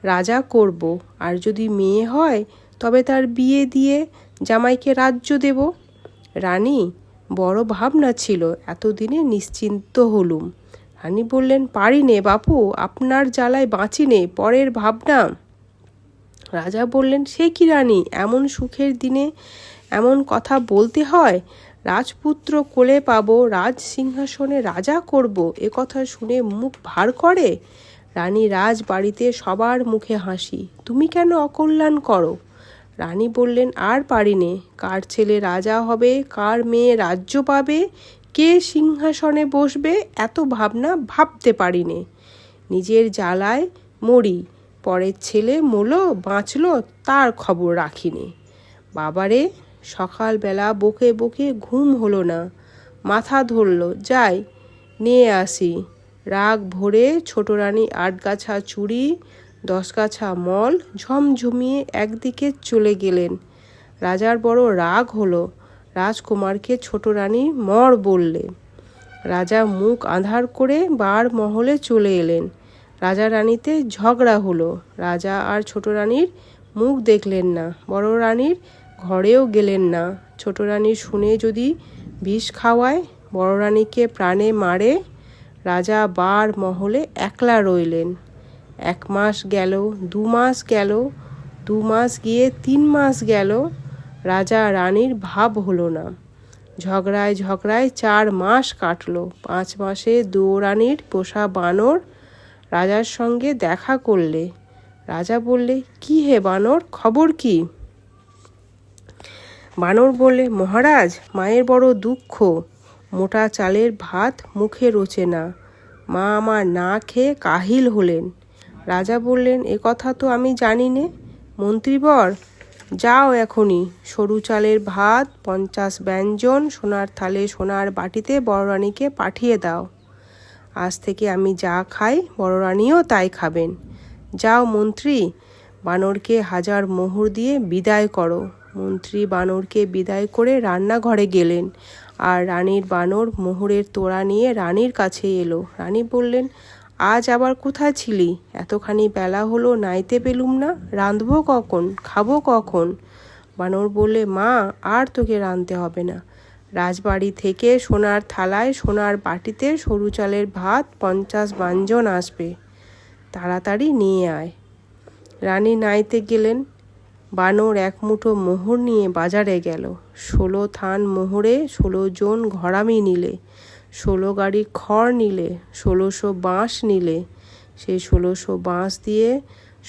রাজা করব, আর যদি মেয়ে হয় তবে তার বিয়ে দিয়ে জামাইকে রাজ্য দেব। রানী, বড় ভাবনা ছিল, এতদিনে নিশ্চিন্ত হলুম। রানী বললেন, পারি নে বাপু, আপনার জ্বালায় বাঁচি নে, পরের ভাবনা। রাজা বললেন, সে কি রানী, এমন সুখের দিনে এমন কথা বলতে হয়? রাজপুত্র কোলে পাবো, রাজ সিংহাসনে রাজা করব, এ কথা শুনে মুখ ভার করে? রানী রাজ বাড়িতে সবার মুখে হাসি, তুমি কেন অকল্যাণ করো? রানী বললেন, আর পারি নে, কার ছেলে রাজা হবে, কার মেয়ে রাজ্য পাবে, কে সিংহাসনে বসবে, এত ভাবনা ভাবতে পারি নে। নিজের জ্বালায় মরি, পরের ছেলে মলো বাঁচলো তার খবর রাখিনি। বাবারে, সকালবেলা বকে বকে ঘুম হলো না, মাথা ধরল, যাই নিয়ে আসি। রাগ ভরে ছোট রানী 8 গাছা চুড়ি 10 গাছা মল ঝমঝমিয়ে একদিকে চলে গেলেন। রাজার বড় রাগ হলো, রাজকুমারকে ছোট রানী মর বললে। রাজা মুখ আঁধার করে বার মহলে চলে এলেন। রাজা রানীতে ঝগড়া হলো, রাজা আর ছোট রানীর মুখ দেখলেন না, বড় রানীর ঘরেও গেলেন না। ছোট রানী শুনে যদি বিষ খাওয়ায়, বড় রানীকে প্রাণে মারে। রাজা বার মহলে একলা রইলেন। 1 মাস গেল, 2 মাস গেল, 2 মাস গিয়ে 3 মাস গেল, রাজা রানীর ভাব হলো না। ঝগড়ায় ঝগড়ায় 4 মাস কাটলো। 5 মাসে দুয়োরানীর পোষা বানর রাজার সঙ্গে দেখা করলে। রাজা বললে, কি হে বানর, খবর কি? বানর বললে, মহারাজ, মায়ের বড় দুঃখ, মোটা চালের ভাত মুখে রোচে না, মা আমার না খেয়ে কাহিল হলেন। রাজা বললেন, এ কথা তো আমি জানি নে। মন্ত্রীবর, যাও এখনই, সরু চালের ভাত 50 ব্যঞ্জন সোনার থালে সোনার বাটিতে বড় রানীকে পাঠিয়ে দাও। আজ থেকে আমি যা খাই বড় রানীও তাই খাবেন। যাও মন্ত্রী, বানরকে 1000 মোহর দিয়ে বিদায় করো। মন্ত্রী বানরকে বিদায় করে রান্নাঘরে গেলেন, আর রানীর বানর মোহরের তোড়া নিয়ে রানীর কাছে এলো। রানী বললেন, আজ আবার কোথায় ছিলি? এতখানি বেলা হলো, নাইতে পেলুম না। রাঁধবো কখন, খাবো কখন? বানর বললে, মা, আর তোকে রাঁধতে হবে না। রাজবাড়ি থেকে সোনার থালায় সোনার বাটিতে সরু চালের ভাত 50 ব্যঞ্জন আসবে, তাড়াতাড়ি নিয়ে আয়। রানী নাইতে গেলেন। বানর 1 মুঠো মোহর নিয়ে বাজারে গেল। 16 থান মোহরে 16 জন ঘরামি নিলে, 16 গাড়ি খড় নিলে, 1600 বাঁশ নিলে। সেই 1600 বাঁশ দিয়ে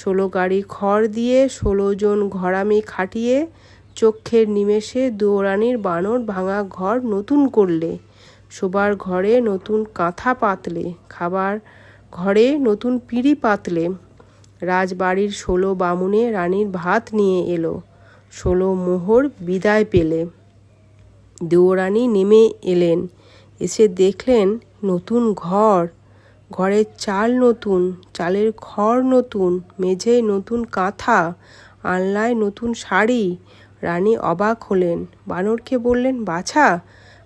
16 গাড়ি খড় দিয়ে 16 জন ঘরামি খাটিয়ে চক্ষের নিমেষে দুয়োরানির বানর ভাঙা ঘর নতুন করলে। শোবার ঘরে নতুন কাঁথা পাতলে, খাবার ঘরে নতুন পিঁড়ি পাতলে। রাজবাড়ির 16 বামুনে রানীর ভাত নিয়ে এলো। 16 মোহর বিদায় পেলে। দুয়োরানী নেমে এলেন। এসে দেখলেন নতুন ঘর, ঘরের চাল নতুন, চালের খড় নতুন, মেঝেয় নতুন কাঁথা, আলনায় নতুন শাড়ি। রানী অবাক হলেন। বানরকে বললেন, বাছা,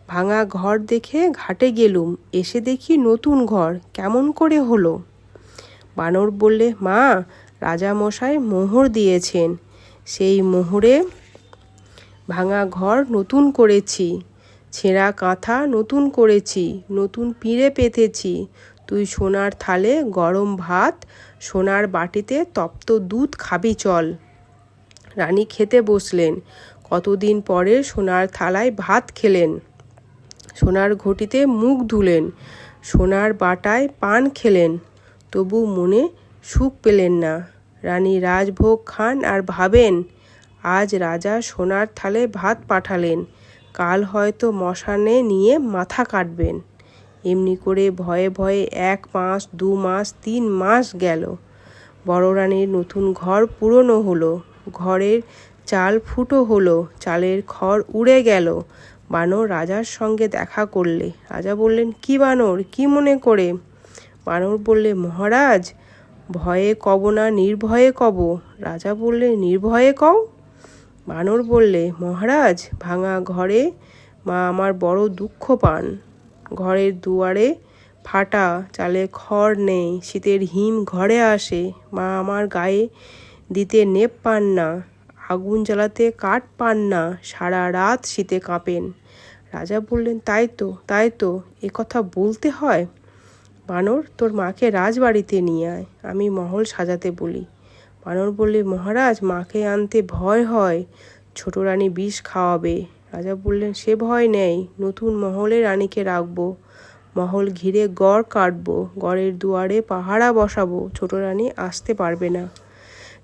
ভাঙা ঘর দেখে ঘাটে গেলুম, এসে দেখি নতুন ঘর, কেমন করে হলো? বানর বললে, মা, রাজামশাই মোহর দিয়েছেন, সেই মোহরে ভাঙা ঘর নতুন করেছি, ছেঁড়া কাঁথা নতুন করেছি, নতুন পিঁড়ে পেতেছি। তুই সোনার থালে গরম ভাত, সোনার বাটিতে তপ্ত দুধ খাবি, চল। রানী খেতে বসলেন। কতদিন পরে সোনার থালায় ভাত খেলেন, সোনার ঘটিতে মুখ ধুলেন, সোনার বাটায় পান খেলেন, তবু মনে সুখ পেলেন না। রানী রাজভোগ খান আর ভাবেন, আজ রাজা সোনার থালে ভাত পাঠালেন, কাল হয়তো মশানে নিয়ে মাথা কাটবেন। এমনি করে ভয়ে ভয়ে 1 মাস, 2 মাস, 3 মাস গেল। বড় রানীর নতুন ঘর পুরনো হলো, ঘরের চাল ফুটো হলো, চালের খড় উড়ে গেল। বানর রাজার সঙ্গে দেখা করলে। রাজা বললেন, কি বানর, কি মনে করে? বানর বললে, মহারাজ, ভয়ে কব না নির্ভয়ে কব। রাজা বললে, নির্ভয়ে কও। বানর বললে, মহারাজ, ভাঙা ঘরে মা আমার বড় দুঃখ পান। ঘরের দুয়ারে ফাটা, চালে খড় নেই, শীতের হিম ঘরে আসে। মা আমার গায়ে দিতে নেপ পান না, আগুন জ্বালাতে কাঠ পান না, সারা রাত শীতে কাঁপেন। রাজা বললেন, তাই তো, এ কথা বলতে হয়। বানর, তোর মাকে রাজবাড়িতে নিয়ে আয়, আমি মহল সাজাতে বলি। বানর বললে, মহারাজ, মাকে আনতে ভয় হয়, ছোট রানী বিষ খাওয়াবে। রাজা বললেন, সে ভয় নেই, নতুন মহলে রানীকে রাখবো, মহল ঘিরে গড় কাটবো, গড়ের দুয়ারে পাহারা বসাবো, ছোট রানী আসতে পারবে না।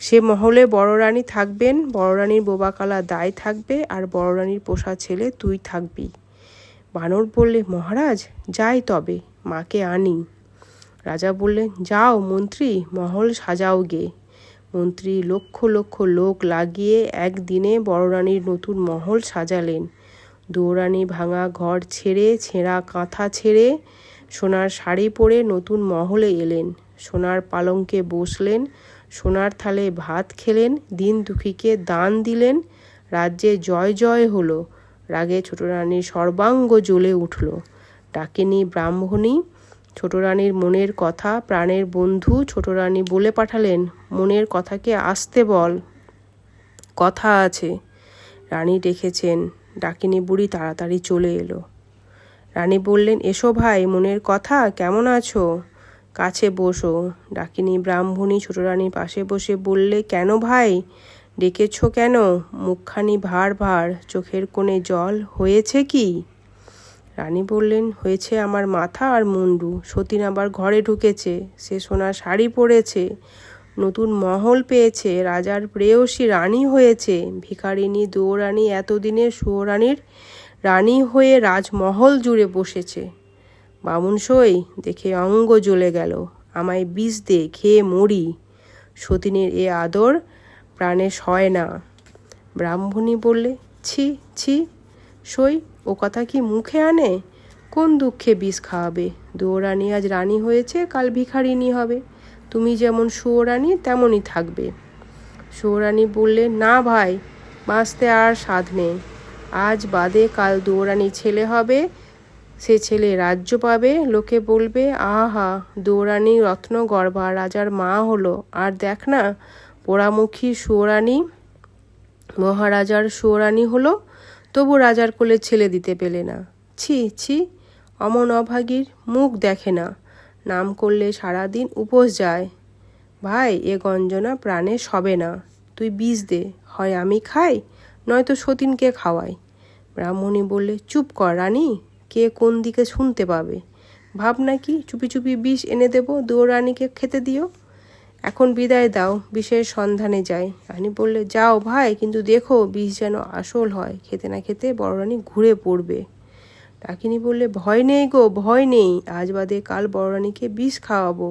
সে মহলে বড় রানী থাকবেন, বড় রানীর বোবাকালা দায় থাকবে, আর বড় রানীর পোষা ছেলে তুই থাকবি। বানর বললে, মহারাজ, যাই তবে, মাকে আনি। রাজা বললেন, যাও মন্ত্রী, মহল সাজাও গে। মন্ত্রী লক্ষ লক্ষ লোক লাগিয়ে একদিনে বড় রানীর নতুন মহল সাজালেন। দুয়োরানী ভাঙা ঘর ছেড়ে, ছেঁড়া কাঁথা ছেড়ে, সোনার শাড়ি পরে নতুন মহলে এলেন। সোনার পালঙ্কে বসলেন, সোনার থালে ভাত খেলেন, দিন দুঃখীকে দান দিলেন। রাজ্যে জয় জয় হলো। রাগে ছোট রানীর সর্বাঙ্গ জ্বলে উঠল। ডাকিনী ব্রাহ্মণী ছোট রানীর মনের কথা, প্রাণের বন্ধু ছোট রানী বলে পাঠালেন, মনের কথাকে আসতে বল, কথা আছে। রানী ডেকেছেন। ডাকিনী বুড়ি তাড়াতাড়ি চলে এলো। রানী বললেন, এসো ভাই, মনের কথা, কেমন আছো? কাছে বসো। ডাকিনী ব্রাহ্মণী ছোট রানীর পাশে বসে বললে, কেন ভাই, ডেকেছ কেন? মুখখানি ভার ভার, চোখের কোণে জল, হয়েছে কি? রানী বললেন, হয়েছে আমার মাথা আর মুন্ডু। সতীন আবার ঘরে ঢুকেছে, সে সোনার শাড়ি পরেছে, নতুন মহল পেয়েছে, রাজার প্রেয়সী রানী হয়েছে। ভিখারিনী দুয়োরানী এতদিনে সুয়োরানীর রানী হয়ে রাজমহল জুড়ে বসেছে। বামুন সই দেখে অঙ্গ জ্বলে গেল। আমায় বিষ দে, খেয়ে মরি। সতীনের এ আদর প্রাণে সয় না। ব্রাহ্মণী বললে, ছি ছি সই, ও কথা কি মুখে আনে? কোন দুঃখে বিষ খাওয়াবে? দুয়োরানী আজ রানী হয়েছে, কাল ভিখারিনী হবে। তুমি যেমন সুয়োরানী তেমনই থাকবে। সুয়োরানী বললে, না ভাই, বাঁচতে আর সাধ নেই। আজ বাদে কাল দুয়োরানী ছেলে হবে, সে ছেলে রাজ্য পাবে। লোকে বলবে, আহা, দুয়োরানী রত্ন গর্ভা রাজার মা হলো। আর দেখ না, পোড়ামুখী সুয়োরানী মহারাজার সুয়োরানী হলো, তবু রাজার কোলে ছেলে দিতে পেলে না। ছি ছি, অমন অভাগীর মুখ দেখে না। নাম করলে সারাদিন উপোস যায়। ভাই, এ গঞ্জনা প্রাণে সবে না। তুই বিষ দে, হয় আমি খাই, নয়তো সতীনকে খাওয়াই। ব্রাহ্মণী বললে, চুপ কর রানী, কে কোন দিকে শুনতে পাবে। ভাব নাকি চুপি চুপি বিষ এনে দেব, দুয়োরানীকে খেতে দিও। এখন বিদায় দাও, বিষের সন্ধানে যাই। রানী বললে, যাও ভাই, কিন্তু দেখো বিষ যেন আসল হয়, খেতে না খেতে বড় রানী ঘুরে পড়বে। ডাকিনী বললে, ভয় নেই গো, ভয় নেই। আজ বাদে কাল বড় রানীকে বিষ খাওয়াবো,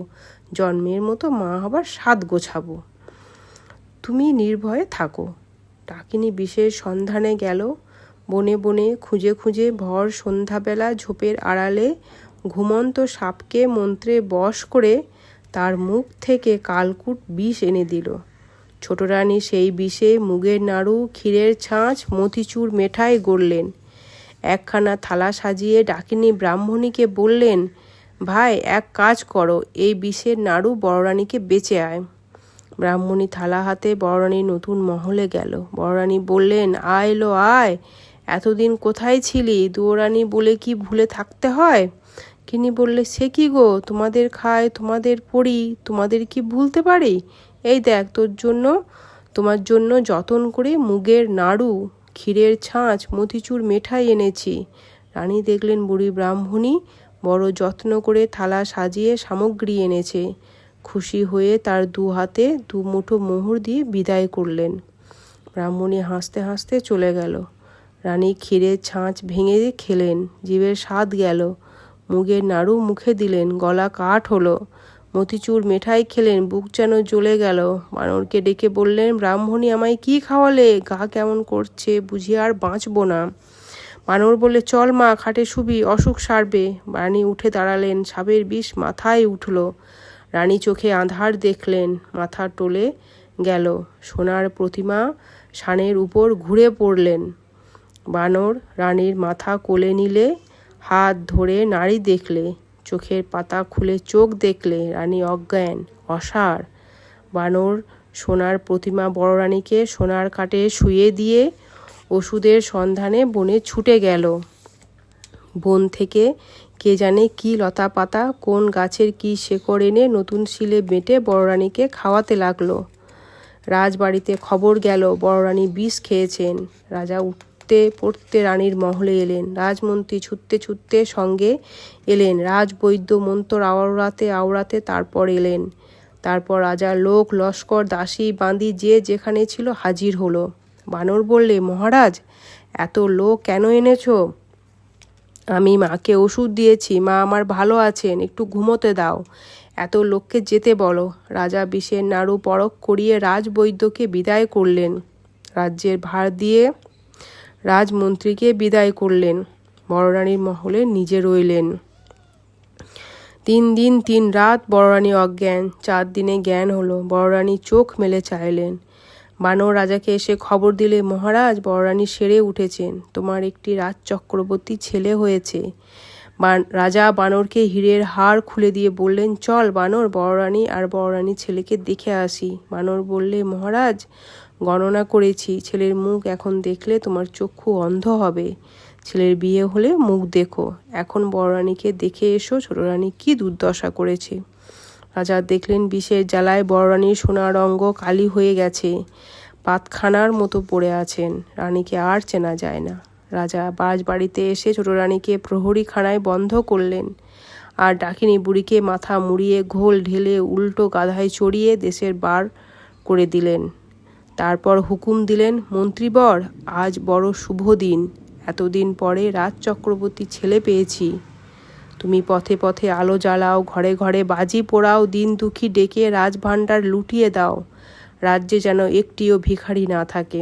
জন্মের মতো মা হবার স্বাদ গোছাবো। তুমি নির্ভয়ে থাকো। ডাকিনী বিষের সন্ধানে গেল। বনে বনে খুঁজে খুঁজে ভর সন্ধ্যাবেলা ঝোপের আড়ালে ঘুমন্ত সাপকে মন্ত্রে বশ করে তার মুখ থেকে কালকুট বিষ এনে দিল। ছোট রানী সেই বিষে মুগের নাড়ু, ক্ষীরের ছাঁচ, মতিচুর মেঠাই গড়লেন। একখানা থালা সাজিয়ে ডাকিনী ব্রাহ্মণীকে বললেন, ভাই, এক কাজ করো, এই বিষের নাড়ু বড়রানীকে বেচে আয়। ব্রাহ্মণী থালা হাতে বড়রানীর নতুন মহলে গেল। বড়রানী বললেন, আয় লো আয়, এতদিন কোথায় ছিলি? দুয়োরানী বলে কি ভুলে থাকতে হয়? কিনি বললে, সে কি গো, তোমাদের খাই, তোমাদের পড়ি, তোমাদের কি ভুলতে পারি? এই দেখ, তোমার জন্য যতন করে মুগের নাড়ু, ক্ষীরের ছাঁচ, মতিচুর মেঠাই এনেছি। রানী দেখলেন বুড়ি ব্রাহ্মণী বড় যত্ন করে থালা সাজিয়ে সামগ্রী এনেছে। খুশি হয়ে তার দু হাতে দু মুঠো মোহর দিয়ে বিদায় করলেন। ব্রাহ্মণী হাসতে হাসতে চলে গেল। রানী ক্ষীরের ছাঁচ ভেঙে খেলেন, জিভের স্বাদ গেল। মুগের নাড়ু মুখে দিলেন, গলা কাঠ হলো। মতিচুর মেঠাই খেলেন, বুক যেন জ্বলে গেল। বানরকে ডেকে বললেন, ব্রাহ্মণী আমায় কি খাওয়ালে? গা কেমন করছে, বুঝি আর বাঁচব না। বানর বললে, চল মা, খাটে শুবি, অসুখ সারবে। রানী উঠে দাঁড়ালেন, সাপের বিষ মাথায় উঠল। রানী চোখে আঁধার দেখলেন, মাথা টলে গেল। সোনার প্রতিমা সানের উপর ঘুরে পড়লেন। বানর রানীর মাথা কোলে নিলে, হাত ধরে নাড়ি দেখলে, চোখের পাতা খুলে চোখ দেখলে। রানী অজ্ঞান, অসাড়। বানর সোনার প্রতিমা বড় রানীকে সোনার কাটে শুয়ে দিয়ে ওষুধের সন্ধানে বনে ছুটে গেল। বন থেকে কে জানে কি লতা পাতা, কোন গাছের কি শেকড় এনে নতুন শিলে বেটে বড় রানীকে খাওয়াতে লাগলো। রাজবাড়িতে খবর গেল বড় রানী বিষ খেয়েছেন। রাজা উঠতে পড়তে রানীর মহলে এলেন। রাজমন্ত্রী ছুটতে ছুটতে সঙ্গে এলেন। রাজবৈদ্য মন্ত্র আওড়াতে আওড়াতে তারপর এলেন। তারপর রাজার লোক লস্কর দাসী বাঁধি যে যেখানে ছিল হাজির হলো। বানর বললে, মহারাজ, এত লোক কেন এনেছো? আমি মাকে ওষুধ দিয়েছি, মা আমার ভালো আছেন, একটু ঘুমোতে দাও। এত লোককে যেতে বলো। রাজা বিষের নাড়ু পরখ করিয়ে রাজবৈদ্যকে বিদায় করলেন। রাজ্যের ভার দিয়ে রাজমন্ত্রীকে বিদায় করলেন। বড়রানীর মহলে নিজে রইলেন। 3 দিন 3 রাত বড়রানী অজ্ঞান। 4 দিনে জ্ঞান হলো। বড়রানী চোখ মেলে চাইলেন। বানর রাজাকে এসে খবর দিলে, মহারাজ, বড়রানী সেরে উঠেছেন, তোমার একটি রাজচক্রবর্তী ছেলে হয়েছে। রাজা বানরকে হীরের হার খুলে দিয়ে বললেন, চল বানর, বড়রানী আর বড়রানীর ছেলেকে দেখে আসি। বানর বললে, মহারাজ, গণনা করেছি, ছেলের মুখ এখন দেখলে তোমার চক্ষু অন্ধ হবে। ছেলের বিয়ে হলে মুখ দেখো। এখন বড়রানীকে দেখে এসো, ছোট রানী কি দুর্দশা করেছে। রাজা দেখলেন বিষের জ্বালায় বড়রানীর সোনার অঙ্গ কালি হয়ে গেছে, পাতখানার মতো পড়ে আছেন। রানীকে আর চেনা যায় না। রাজা রাজবাড়িতে এসে ছোট রানীকে প্রহরীখানায় বন্ধ করলেন আর ডাকিনী বুড়িকে মাথা মুড়িয়ে ঘোল ঢেলে উল্টো গাধায় চড়িয়ে দেশের বার করে দিলেন। তারপর হুকুম দিলেন, মন্ত্রীবর, আজ বড় শুভ দিন। এতদিন পরে রাজচক্রবর্তী ছেলে পেয়েছি। তুমি পথে পথে আলো জ্বালাও, ঘরে ঘরে বাজি পোড়াও, দিন দুঃখী ডেকে রাজভাণ্ডার লুটিয়ে দাও, রাজ্যে যেন একটিও ভিখারি না থাকে।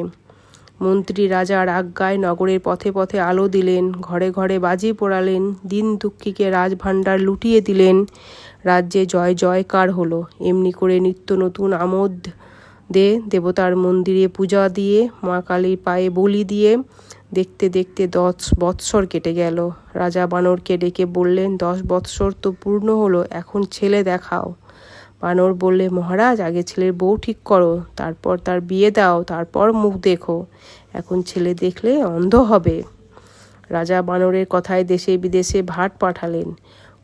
মন্ত্রী রাজার আজ্ঞায় নগরের পথে পথে আলো দিলেন, ঘরে ঘরে বাজি পোড়ালেন, দিন দুঃখীকে রাজভাণ্ডার লুটিয়ে দিলেন। রাজ্যে জয় জয়কার হলো। এমনি করে নিত্য নতুন আমোদ দেবতার মন্দিরে পূজা দিয়ে, মা কালীর পায়ে বলি দিয়ে দেখতে দেখতে 10 বৎসর কেটে গেল। রাজা বানরকে ডেকে বললেন, 10 বৎসর তো পূর্ণ হলো, এখন ছেলে দেখাও। বানর বললে, মহারাজ, আগে ছেলের বউ ঠিক করো, তারপর তার বিয়ে দাও, তারপর মুখ দেখো। এখন ছেলে দেখলে অন্ধ হবে। রাজা বানরের কথায় দেশে বিদেশে ভাট পাঠালেন।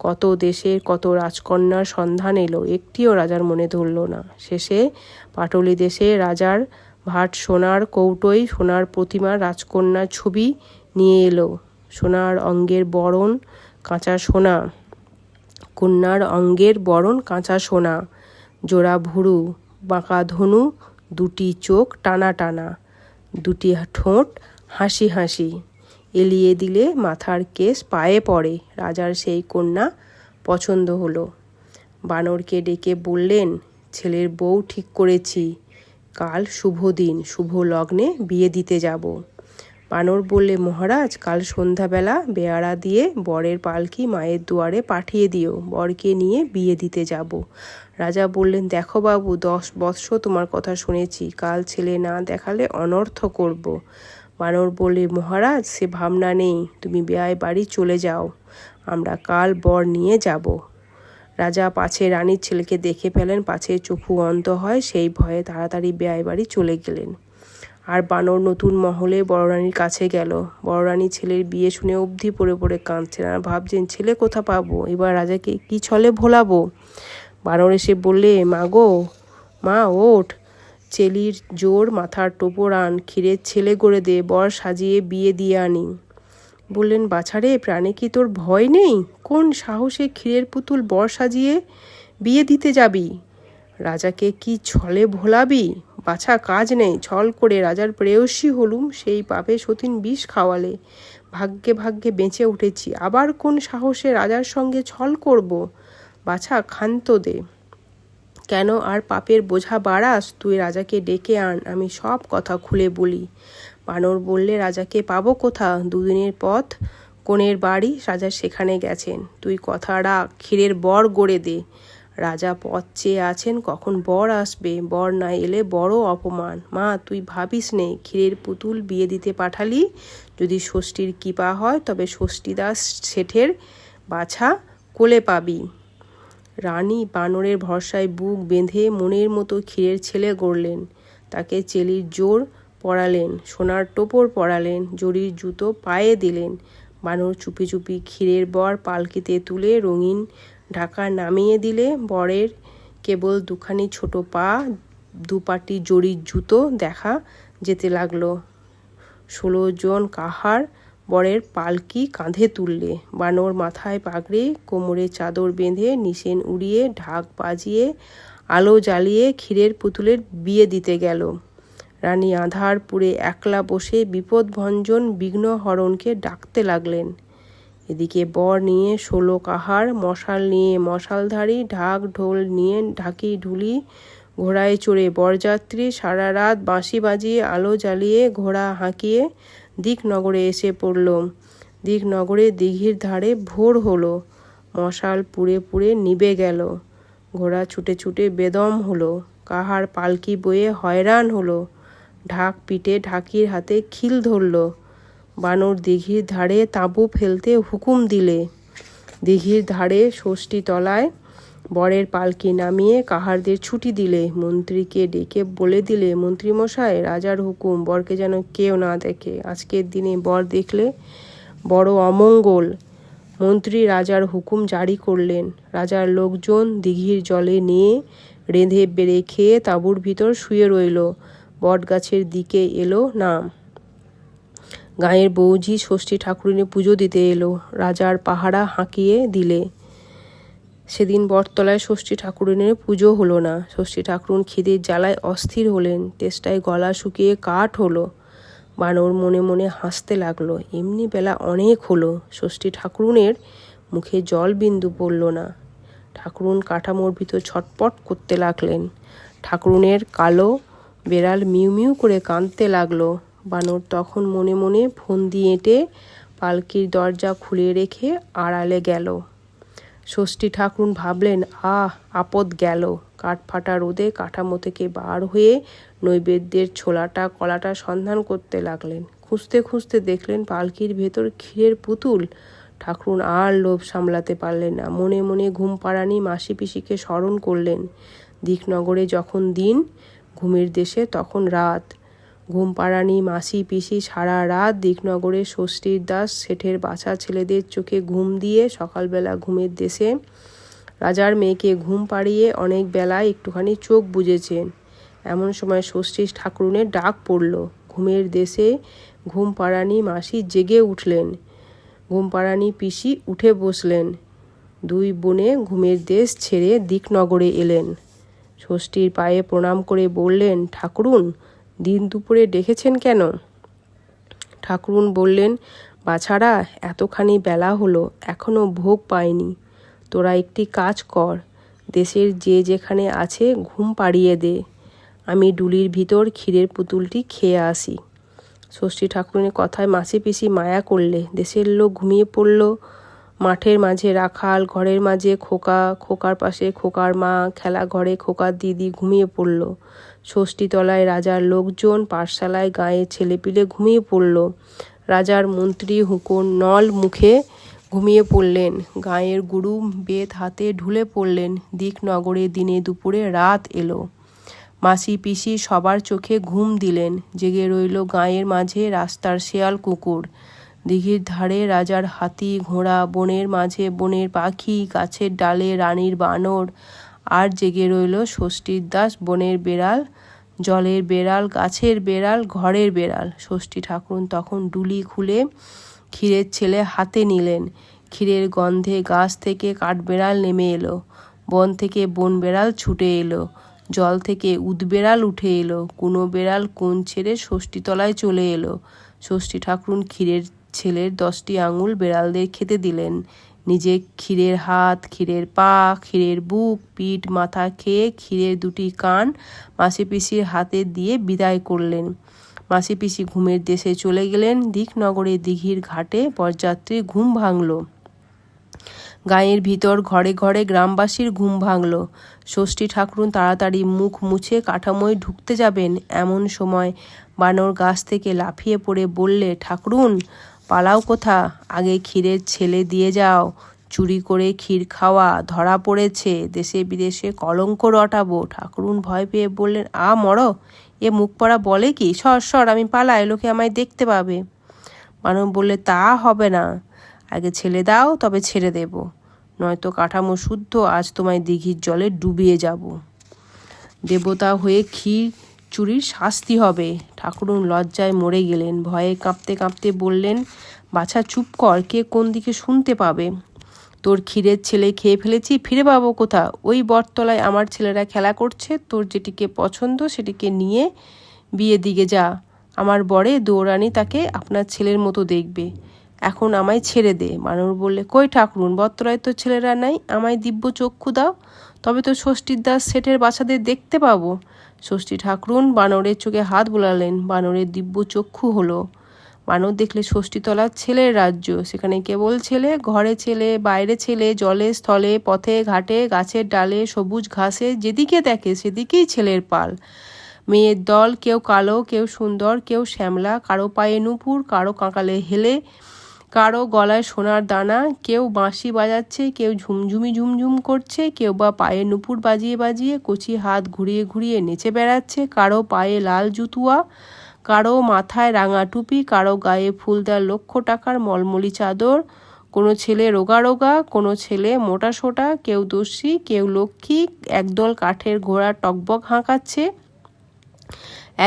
কত দেশের কত রাজকন্যার সন্ধান এলো, একটিও রাজার মনে ধরল না। শেষে পাটলি দেশে রাজার ভাট সোনার কৌটোয় সোনার প্রতিমা রাজকন্যার ছবি নিয়ে এলো। সোনার অঙ্গের বরণ কাঁচা সোনা, কন্যার অঙ্গের বরণ কাঁচা সোনা, জোড়া ভুরু, বাঁকা ধনু, দুটি চোখ টানা টানা, দুটি ঠোঁট হাসি হাসি, এলিয়ে দিলে মাথার কেশ পায়ে পড়ে। রাজার সেই কন্যা পছন্দ হলো। বানরকে ডেকে বললেন, ছেলের বউ ঠিক করেছি, কাল শুভ দিন, শুভ লগ্নে বিয়ে দিতে যাব। বানর বললে, মহারাজ, কাল সন্ধ্যাবেলা বেয়ারা দিয়ে বরের পালকি মায়ের দুয়ারে পাঠিয়ে দিও, বরকে নিয়ে বিয়ে দিতে যাব। রাজা বললেন, দেখো বাবু, 10 বৎসর তোমার কথা শুনেছি, কাল ছেলে না দেখালে অনর্থ করব। বানর বললে, মহারাজ, সে ভাবনা নেই, তুমি বেয়াই বাড়ি চলে যাও, আমরা কাল বর নিয়ে যাব। রাজা পাছে রানীর ছেলেকে দেখে ফেলেন, পাছে চক্ষু অন্ধ হয়, সেই ভয়ে তাড়াতাড়ি বেয়াই বাড়ি চলে গেলেন। আর বানর নতুন মহলে বড়রানীর কাছে গেল। বড়রানী ছেলের বিয়ে শুনে অবধি পড়ে পড়ে কাঁদছেন আর ভাবছেন, ছেলে কোথা পাবো, এবার রাজাকে কি ছলে ভোলাবো। বানর এসে বললে, মাগো, মা ওঠ, চেলির জোর মাথার টোপর আন, ক্ষীরের ছেলে গড়ে দে, বর সাজিয়ে বিয়ে দিয়ে আনি। বললেন, বাছারে, প্রাণে কি তোর ভয় নেই? কোন সাহসে ক্ষীরের পুতুল বর সাজিয়ে বিয়ে দিতে যাবি? রাজাকে কি ছলে ভোলাবি? বাছা, কাজ নেই, ছল করে রাজার প্রেয়সী হলুম, সেই পাপে সতীন বিষ খাওয়ালে, ভাগ্যে ভাগ্যে বেঁচে উঠেছি, আবার কোন সাহসে রাজার সঙ্গে ছল করব? বাছা, ক্ষান্ত দে, কেন আর পাপের বোঝা বাড়াস? তুই রাজাকে ডেকে আন, আমি সব কথা খুলে বলি। বানর বললে, রাজাকে পাবো কোথা? 2 দিনের পথ কনের বাড়ি, রাজা সেখানে গেছেন। তুই কথা রাখ, ক্ষীরের বর গড়ে দে। রাজা পথ চেয়ে আছেন, কখন বর আসবে, বর না এলে বড় অপমান। মা, তুই ভাবিস নে, ক্ষীরের পুতুল বিয়ে দিতে পাঠালি, যদি ষষ্ঠীর কৃপা হয় তবে ষষ্ঠীদাস শেঠের বাছা কোলে পাবি। রানী বানরের ভরসায় বুক বেঁধে মনের মতো ক্ষীরের ছেলে গড়লেন। তাকে চেলির জোর পরালেন, সোনার টোপর পরালেন, জরির জুতো পায়ে দিলেন। বানর চুপি চুপি ক্ষীরের বর পালকিতে তুলে রঙিন ঢাকা নামিয়ে দিলে। বরের কেবল দুখানি ছোট পা, দুপাটি জরির জুতো দেখা যেতে লাগলো। 16 জন কাহার বরের পালকি কাঁধে তুললে। বানর মাথায় পাগড়ি, কোমরে চাদর বেঁধে, নিশেন উড়িয়ে, ঢাক বাজিয়ে, আলো জ্বালিয়ে ক্ষীরের পুতুলের বিয়ে দিতে গেল। রানী আঁধারপুরে একলা বসে বিপদভঞ্জন বিঘ্নহরণকে ডাকতে লাগলেন। এদিকে বর নিয়ে 16 কাহার, মশাল নিয়ে মশালধারী, ঢাক ঢোল নিয়ে ঢাকি ঢুলি, ঘোড়ায় চড়ে বরযাত্রী, সারা রাত বাঁশি বাজিয়ে আলো জ্বালিয়ে ঘোড়া হাঁকিয়ে দিকনগরে এসে পড়ল। দিকনগরে দিঘির ধারে ভোর হলো, মশাল পুড়ে পুড়ে নিবে গেল, ঘোড়া ছুটে ছুটে বেদম হলো, কাহার পালকি বয়ে হয়রান হলো, ঢাক পিটে ঢাকির হাতে খিল ধরল। বানর দিঘির ধারে তাঁবু ফেলতে হুকুম দিলে। দিঘির ধারে ষষ্ঠী তলায় বরের পালকি নামিয়ে কাহারদের ছুটি দিলে। মন্ত্রীকে ডেকে বলে দিলে, মন্ত্রীমশাই, রাজার হুকুম, বরকে যেন কেউ না দেখে, আজকের দিনে বর দেখলে বড় অমঙ্গল। মন্ত্রী রাজার হুকুম জারি করলেন। রাজার লোকজন দিঘির জলে নিয়ে রেঁধে বেড়ে খেয়ে তাঁবুর ভিতর শুয়ে রইল। বটগাছের দিকে এলো না। গাঁয়ের বৌঝি ষষ্ঠী ঠাকুরিনে পুজো দিতে এলো। রাজার পাহারা হাঁকিয়ে দিলে। সেদিন বটতলায় ষষ্ঠী ঠাকুরিনের পুজো হলো না। ষষ্ঠী ঠাকুরুন খিদের জ্বালায় অস্থির হলেন, তেষ্টায় গলা শুকিয়ে কাঠ হলো। বানর মনে মনে হাসতে লাগলো, এমনি বেলা অনেক হলো, ষষ্ঠী ঠাকুরুনের মুখে জল বিন্দু পড়ল না। ঠাকুরুন কাঠামোর ভিতর ছটপট করতে লাগলেন। ঠাকুরুনের কালো বেড়াল মিউ মিউ করে কাঁদতে লাগলো। বানর তখন মনে মনে ফন্দি এঁটে পালকির দরজা খুলে রেখে আড়ালে গেল। ষষ্ঠী ঠাকুরুন ভাবলেন, আপদ গেল। কাঠফাটা রোদে কাঠামো থেকে বার হয়ে নৈবেদ্যের ছোলাটা কলাটা সন্ধান করতে লাগলেন। খুঁজতে খুঁজতে দেখলেন পালকির ভেতর ক্ষীরের পুতুল। ঠাকুরুন আর লোভ সামলাতে পারলেন না। মনে মনে ঘুমপাড়ানি মাসি পিসিকে স্মরণ করলেন। দিকনগরে যখন দিন, ঘুমের দেশে তখন রাত। ঘুমপাড়ানি মাসি পিসি সারা রাত দিকনগরে ষষ্ঠীর দাস শেঠের বাছা ছেলেদের চোখে ঘুম দিয়ে সকালবেলা ঘুমের দেশে রাজার মেয়েকে ঘুম পাড়িয়ে অনেক বেলায় একটুখানি চোখ বুজেছেন। এমন সময় ষষ্ঠী ঠাকুরুনের ডাক পড়ল। ঘুমের দেশে ঘুমপাড়ানি মাসি জেগে উঠলেন। ঘুমপাড়ানি পিসি উঠে বসলেন। দুই বোনে ঘুমের দেশ ছেড়ে দিকনগরে এলেন। ষষ্ঠীর পায়ে প্রণাম করে বললেন, ঠাকুরুন, দিন দুপুরে ডেকেছেন কেন? ঠাকুরুন বললেন, বাছারা, এতখানি বেলা হলো, এখনো ভোগ পায়নি। তোরা একটি কাজ কর, দেশের যে যেখানে আছে ঘুম পাড়িয়ে দে। আমি ডুলির ভিতর ক্ষীরের পুতুলটি খেয়ে আসি। ষষ্ঠী ঠাকুরুনের কথায় মাসি পিসি মায়া করলে। দেশের লোক ঘুমিয়ে পড়ল। মাঠের মাঝে রাখাল, ঘরের মাঝে খোকা, খোকার পাশে খোকার মা, খেলা ঘরে খোকার দিদি ঘুমিয়ে পড়ল। ষষ্ঠীতলায় রাজার লোকজন, পাঠশালায় গাঁয়ের ছেলেপিলে ঘুমিয়ে পড়ল। রাজার মন্ত্রী হুকুম নল মুখে ঘুমিয়ে পড়লেন। গাঁয়ের গুরু বেত হাতে ঢুলে পড়লেন। দিকনগরে দিনে দুপুরে রাত এলো। মাসি পিসি সবার চোখে ঘুম দিলেন। জেগে রইল গাঁয়ের মাঝে রাস্তার শেয়াল কুকুর। দিঘির ধারে রাজার হাতি ঘোড়া, বনের মাঝে বনের পাখি, গাছের ডালে রানীর বানর। আর জেগে রইল ষষ্ঠীর দাস, বনের বেড়াল, জলের বেড়াল, গাছের বেড়াল, ঘরের বেড়াল। ষষ্ঠী ঠাকুরুন তখন ডুলি খুলে ক্ষীরের ছেলে হাতে নিলেন। ক্ষীরের গন্ধে গাছ থেকে কাঠবেড়াল নেমে এলো। বন থেকে বন বেড়াল ছুটে এলো। জল থেকে উদবেড়াল উঠে এলো। কুনো বেড়াল কোণ ছেড়ে ষষ্ঠীতলায় চলে এলো। ষষ্ঠী ঠাকুরুন ক্ষীরের ছেলের 10টি আঙুল বেড়ালদের খেতে দিলেন। নিজে ক্ষীরের হাত, ক্ষীরের পা, ক্ষীরের বুক, পিঠ, মাথা খেয়ে ক্ষীরের 2টি কান মাসি পিসির হাতে দিয়ে বিদায় করলেন। মাসি পিসি ঘুমের দেশে চলে গেলেন। দিকনগরে দিঘির ঘাটে বরযাত্রীর ঘুম ভাঙল। গাঁয়ের ভিতর ঘরে ঘরে গ্রামবাসীর ঘুম ভাঙল। ষষ্ঠী ঠাকুরুন তাড়াতাড়ি মুখ মুছে কাঠামোয় ঢুকতে যাবেন, এমন সময় বানর গাছ থেকে লাফিয়ে পড়ে বললে, ঠাকুরুন, পালাও কোথা? আগে ক্ষীরের ছেলে দিয়ে যাও। চুরি করে ক্ষীর খাওয়া ধরা পড়েছে, দেশে বিদেশে কলঙ্ক রটাবো। ঠাকুরুন ভয় পেয়ে বললেন, মর, এ মুখ পড়া বলে কি? সর, আমি পালাই, লোকে আমায় দেখতে পাবে। বানর বললে, তা হবে না, আগে ছেলে দাও, তবে ছেড়ে দেব, নয়তো কাঠামো শুদ্ধ আজ তোমায় দিঘির জলে ডুবিয়ে যাব। দেবতা হয়ে ক্ষীর চুরির শাস্তি হবে। ঠাকুরুন লজ্জায় মরে গেলেন। ভয়ে কাঁপতে কাঁপতে বললেন, বাছা চুপ কর, কে কোন দিকে শুনতে পাবে? তোর ক্ষীরের ছেলে খেয়ে ফেলেছি, ফিরে পাবো কোথা? ওই বটতলায় আমার ছেলেরা খেলা করছে, তোর যেটিকে পছন্দ সেটিকে নিয়ে বিয়ে দিকে যা। আমার বরে দৌড়ানি তাকে আপনার ছেলের মতো দেখবে। এখন আমায় ছেড়ে দে। বানর বললে, কই ঠাকুরুন, বটতলায় তো ছেলেরা নাই, আমায় দিব্য চক্ষু দাও, তবে তো ষষ্ঠীর দাস শেঠের বাচ্চাদের দেখতে পাবো। ষষ্ঠী ঠাকুরুন বানরের চোখে হাত বোলালেন। বানরের দিব্য চক্ষু হলো। বানর দেখলে ষষ্ঠীতলার ছেলের রাজ্য। সেখানে কেবল ছেলে, ঘরে ছেলে, বাইরে ছেলে, জলে স্থলে, পথে ঘাটে, গাছের ডালে, সবুজ ঘাসে, যেদিকে দেখে সেদিকেই ছেলের পাল। মেয়ের দল, কেউ কালো, কেউ সুন্দর, কেউ শ্যামলা, কারো পায়ে নুপুর, কারো কাঁকালে হেলে, কারো গলায় সোনার দানা, কেউ বাঁশি বাজাচ্ছে, কেউ ঝুমঝুম করছে, কেউ বা পায়ে নুপুর বাজিয়ে বাজিয়ে কচি হাত ঘুরিয়ে ঘুরিয়ে নেচে বেড়াচ্ছে, কারো পায়ে লাল জুতুয়া, কারো মাথায় রাঙা টুপি, কারো গায়ে ফুলদার 1,00,000 টাকার মলমলি চাদর। কোনো ছেলে রোগা রোগা, কোনো ছেলে মোটা সোটা, কেউ দস্যি, কেউ লক্ষ্মী। একদল কাঠের ঘোড়া টকবক হাঁকাচ্ছে,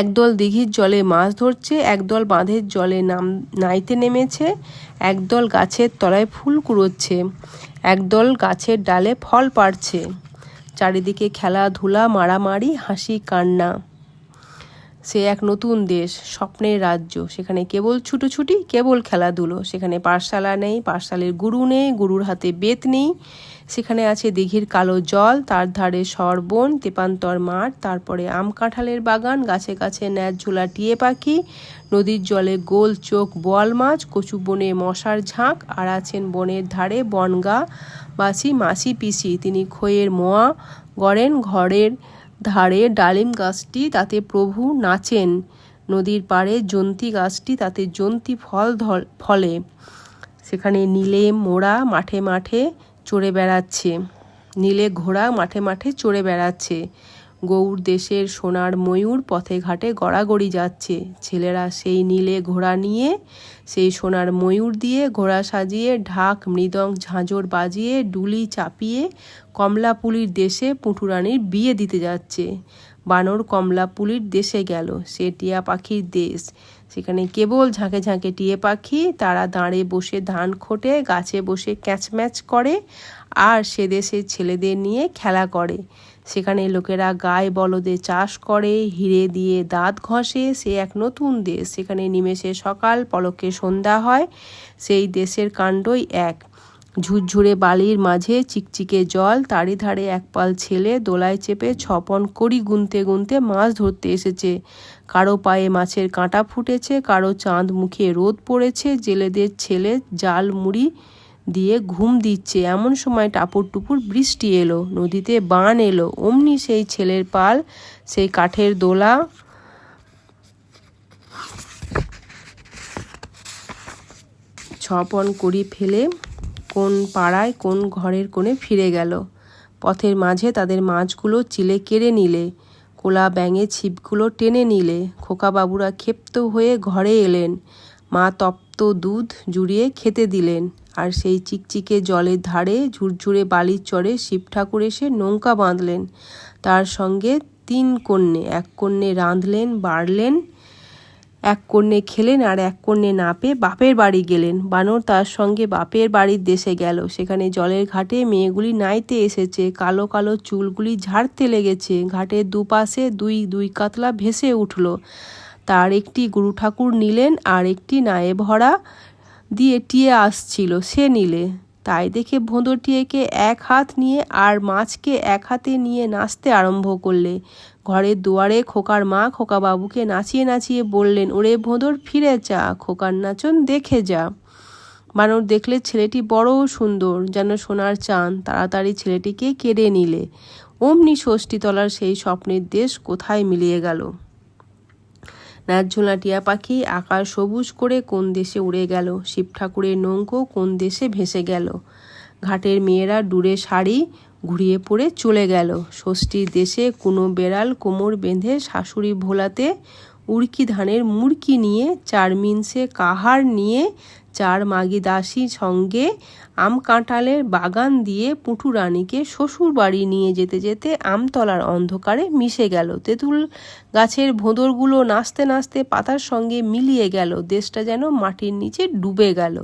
একদল দিঘির জলে মাছ ধরছে, একদল বাঁধের জলে নাইতে নেমেছে, একদল গাছের তলায় ফুল কুড়োচ্ছে, একদল গাছের ডালে ফল পাড়ছে। চারিদিকে খেলাধুলা, মারামারি, হাসি কান্না। সে এক নতুন দেশ, স্বপ্নের রাজ্য। সেখানে কেবল ছুটোছুটি, কেবল খেলাধুলো। সেখানে পাঠশালা নেই, পাঠশালার গুরু নেই, গুরুর হাতে বেত নেই। সেখানে আছে দিঘির কালো জল, তার ধারে সরবন, তেপান্তর মাঠ, তারপরে আম কাঁঠালের বাগান, গাছে গাছে ন্যাচ ঝোলা টিয়ে পাখি, নদীর জলে গোল চোখ বোয়াল মাছ, কচু বনে মশার ঝাঁক। আর আছেন বনের ধারে বনগা বাসি মাসি পিসি, তিনি খইয়ের মোয়া গড়েন ঘরের ধারে ডালিম গাছটি, তাতে প্রভু নাচেন। নদীর পাড়ে জন্তি গাছটি, তাতে জন্তি ফলে। সেখানে নীলে মোড়া মাঠে মাঠে চড়ে বেড়াচ্ছে, নীলে ঘোড়া মাঠে মাঠে চড়ে বেড়াচ্ছে। গৌর দেশের সোনার ময়ূর পথে ঘাটে গড়াগড়ি যাচ্ছে। ছেলেরা সেই নীলে ঘোড়া নিয়ে, সেই সোনার ময়ূর দিয়ে ঘোড়া সাজিয়ে, ঢাক মৃদং ঝাঁঝর বাজিয়ে, ডুলি চাপিয়ে কমলাপুলির দেশে পুঁটুরানির বিয়ে দিতে যাচ্ছে। বানর কমলাপুলির দেশে গেল, সে টিয়া পাখির দেশ। সেখানে কেবল ঝাঁকে ঝাঁকে টিয়ে পাখি, তারা দাঁড়ে বসে ধান খোটে, গাছে বসে ক্যাচম্যাচ করে, আর সে দেশের ছেলেদের নিয়ে খেলা করে। সেখানে লোকেরা গায়ে বলদে চাষ করে, হিরে দিয়ে দাঁত ঘষে। সে এক নতুন দেশ, সেখানে নিমেষে সকাল, পলকে সন্ধ্যা হয়। সেই দেশের কাণ্ডই এক। ঝুরঝুরে বালির মাঝে চিকচিকে জল, তারই ধারে একপাল ছেলে দোলায় চেপে ছপন কড়ি গুনতে গুনতে মাছ ধরতে এসেছে। কারো পায়ে মাছের কাঁটা ফুটেছে, কারো চাঁদ মুখে রোদ পড়েছে। জেলেদের ছেলে জাল মুড়ি দিয়ে ঘুম দিচ্ছে। এমন সময় টাপুর টুপুর বৃষ্টি এলো, নদীতে বান এলো। অমনি সেই ছেলের পাল, সেই কাঠের দোলা ছপন করি ফেলে কোন পাড়ায় কোন ঘরের কোণে ফিরে গেল। পথের মাঝে তাদের মাছগুলো চিলে কেড়ে নিলে, কোলা ব্যাঙে ছিপগুলো টেনে নিলে। খোকাবাবুরা ক্ষেপ্ত হয়ে ঘরে এলেন, মা তপ্ত দুধ জুড়িয়ে খেতে দিলেন। আর সেই চিকচিকে জলের ধারে ঝুরঝুরে বালির চরে শিব ঠাকুর এসে নৌকা বাঁধলেন। তার সঙ্গে 3 কন্যে, 1 কন্যে রাঁধলেন বাড়লেন, 1 কন্যে খেলেন, আর 1 কন্যে না পেয়ে বাপের বাড়ি গেলেন। বানর তার সঙ্গে বাপের বাড়ির দেশে গেল। সেখানে জলের ঘাটে মেয়েগুলি নাইতে এসেছে, কালো কালো চুলগুলি ঝাড়তে লেগেছে। ঘাটের দুপাশে দুই কাতলা ভেসে উঠল। তার একটি গুরু ঠাকুর নিলেন, আর একটি নায়ে ভরা দিয়ে টিয়ে আসছিল, সে নিলে। তাই দেখে ভোঁদর টিয়েকে 1 হাত নিয়ে আর মাছকে 1 হাতে নিয়ে নাচতে আরম্ভ করলে। ঘরের দুয়ারে খোকার মা খোকাবাবুকে নাচিয়ে নাচিয়ে বললেন, ওরে ভোঁদর ফিরে যা, খোকার নাচন দেখে যা। বানর দেখলে ছেলেটি বড় সুন্দর, যেন সোনার চাঁদ। তাড়াতাড়ি ছেলেটিকে কেড়ে নিলে। অমনি ষষ্ঠীতলার সেই স্বপ্নের দেশ কোথায় মিলিয়ে গেল। ন্যাচঝোলা টিয়া পাখি আকাশ সবুজ করে কোন দেশে উড়ে গেল। শিব ঠাকুরের নৌকো কোন দেশে ভেসে গেল। ঘাটের মেয়েরা ডুরে শাড়ি ঘুরিয়ে পড়ে চলে গেল। ষষ্ঠীর দেশে কোনো বেড়াল কোমর বেঁধে শাশুড়ি ভোলাতে উড়কি ধানের মুড়কি নিয়ে, 4 মিনসে কাহার নিয়ে, 4 মাগি দাসী সঙ্গে আম কাঁঠালের বাগান দিয়ে পুঁটু রানীকে শ্বশুর বাড়ি নিয়ে যেতে যেতে আমতলার অন্ধকারে মিশে গেল। তেঁতুল গাছের ভোঁদরগুলো নাচতে নাচতে পাতার সঙ্গে মিলিয়ে গেল। দেশটা যেন মাটির নিচে ডুবে গেল।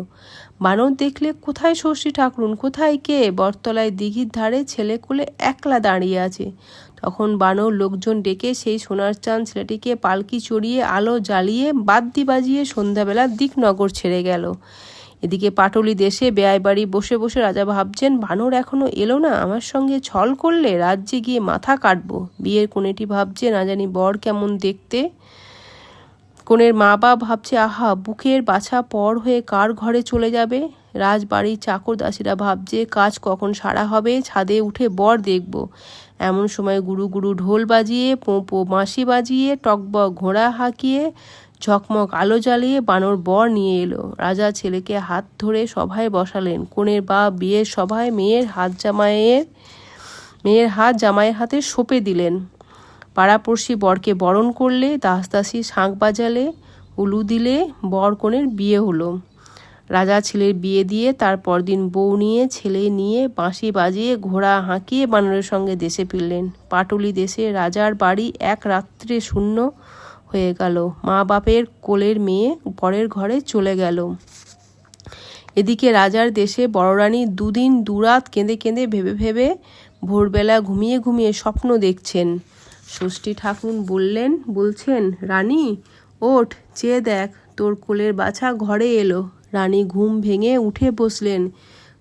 বানর দেখলে, কোথায় ষষ্ঠী ঠাকুরুন, কোথায় কে? বটতলায় দিঘির ধারে ছেলে কোলে একলা দাঁড়িয়ে আছে। তখন বানর লোকজন ডেকে সেই সোনার চাঁদ ছেলেটিকে পালকি চড়িয়ে আলো জ্বালিয়ে বাদ্যি বাজিয়ে সন্ধ্যাবেলা দিকনগর ছেড়ে গেল। এদিকে পাটলি দেশে বেয়াই বাড়ি বসে বসে রাজা ভাবছেন, বানর এখনো এলো না, আমার সঙ্গে ছল করলে রাজ্যে গিয়ে মাথা কাটবো। বিয়ের কনেটি ভাবছে, না জানি বর কেমন দেখতে। কনের মা বাপ ভাবছে, আহা, বুকের বাছা পর হয়ে কার ঘরে চলে যাবে। রাজবাড়ির চাকর দাসীরা ভাবছে, কাজ কখন সারা হবে, ছাদে উঠে বর দেখব। এমন সময় গুরু গুরু ঢোল বাজিয়ে, পোঁপো বাঁশি বাজিয়ে, টকবক ঘোড়া হাঁকিয়ে, ঝকমক আলো জ্বালিয়ে বানর বর নিয়ে এলো। রাজা ছেলেকে হাত ধরে সভায় বসালেন। কনের বাপ বিয়ের সভায় মেয়ের হাত জামাইয়ের হাতে সঁপে দিলেন। পাড়াপড়শি বরকে বরণ করলে, দাসদাসী শাঁখ বাজালে, উলু দিলে, বর কনের বিয়ে হলো। রাজা ছেলের বিয়ে দিয়ে তার পরদিন বউ নিয়ে ছেলে নিয়ে বাঁশি বাজিয়ে ঘোড়া হাঁকিয়ে বানরের সঙ্গে দেশে ফিরলেন। পাটলি দেশে রাজার বাড়ি এক রাত্রে শূন্য হয়ে গেল। মা বাপের কোলের মেয়ে বরের ঘরে চলে গেল। এদিকে রাজার দেশে বড় রানী 2 দিন 2 রাত কেঁদে কেঁদে ভেবে ভেবে ভোরবেলা ঘুমিয়ে ঘুমিয়ে স্বপ্ন দেখছেন। ষষ্ঠী ঠাকুর বলছেন, রানী ওঠ, চেয়ে দেখ, তোর কোলের বাছা ঘরে এলো। রানী ঘুম ভেঙে উঠে বসলেন।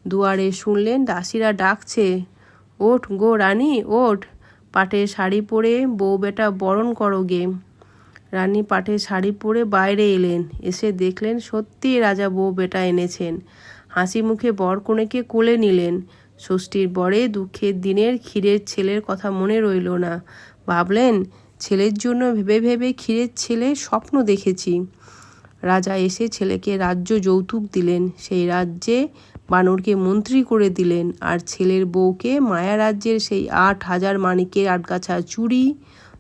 দুয়ারে শুনলেন দাসীরা ডাকছে, ওঠ গো রানী ওঠ, পাটের শাড়ি পরে বউ বেটা বরণ করো গে। রানী পাটের শাড়ি পরে বাইরে এলেন। এসে দেখলেন সত্যি রাজা বউ বেটা এনেছেন। হাসি মুখে বর কনেকে কোলে নিলেন। ষষ্ঠীর বরে দুঃখের দিনের ক্ষীরের ছেলের কথা মনে রইল না। ভাবলেন, ছেলের জন্য ভেবে ভেবে ক্ষীরের ছেলে স্বপ্ন দেখেছি। রাজা এসে ছেলেকে রাজ্য যৌতুক দিলেন। সেই রাজ্যে বানরকে মন্ত্রী করে দিলেন, আর ছেলের বউকে মায়া রাজ্যের সেই 8,000 মানিকের 8 গাছা চুড়ি,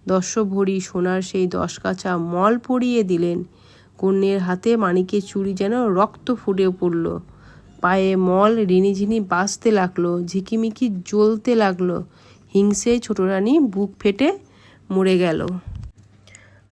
10 ভরি সোনার সেই 10 গাছা মল পরিয়ে দিলেন। কন্যের হাতে মানিকের চুড়ি যেন রক্ত ফুটে পড়ল। পায়ে মল রিনিঝিনি বাজতে লাগলো, ঝিকিমিকি জ্বলতে লাগলো। হিংসে ছোট রানী বুক ফেটে মরে গেল।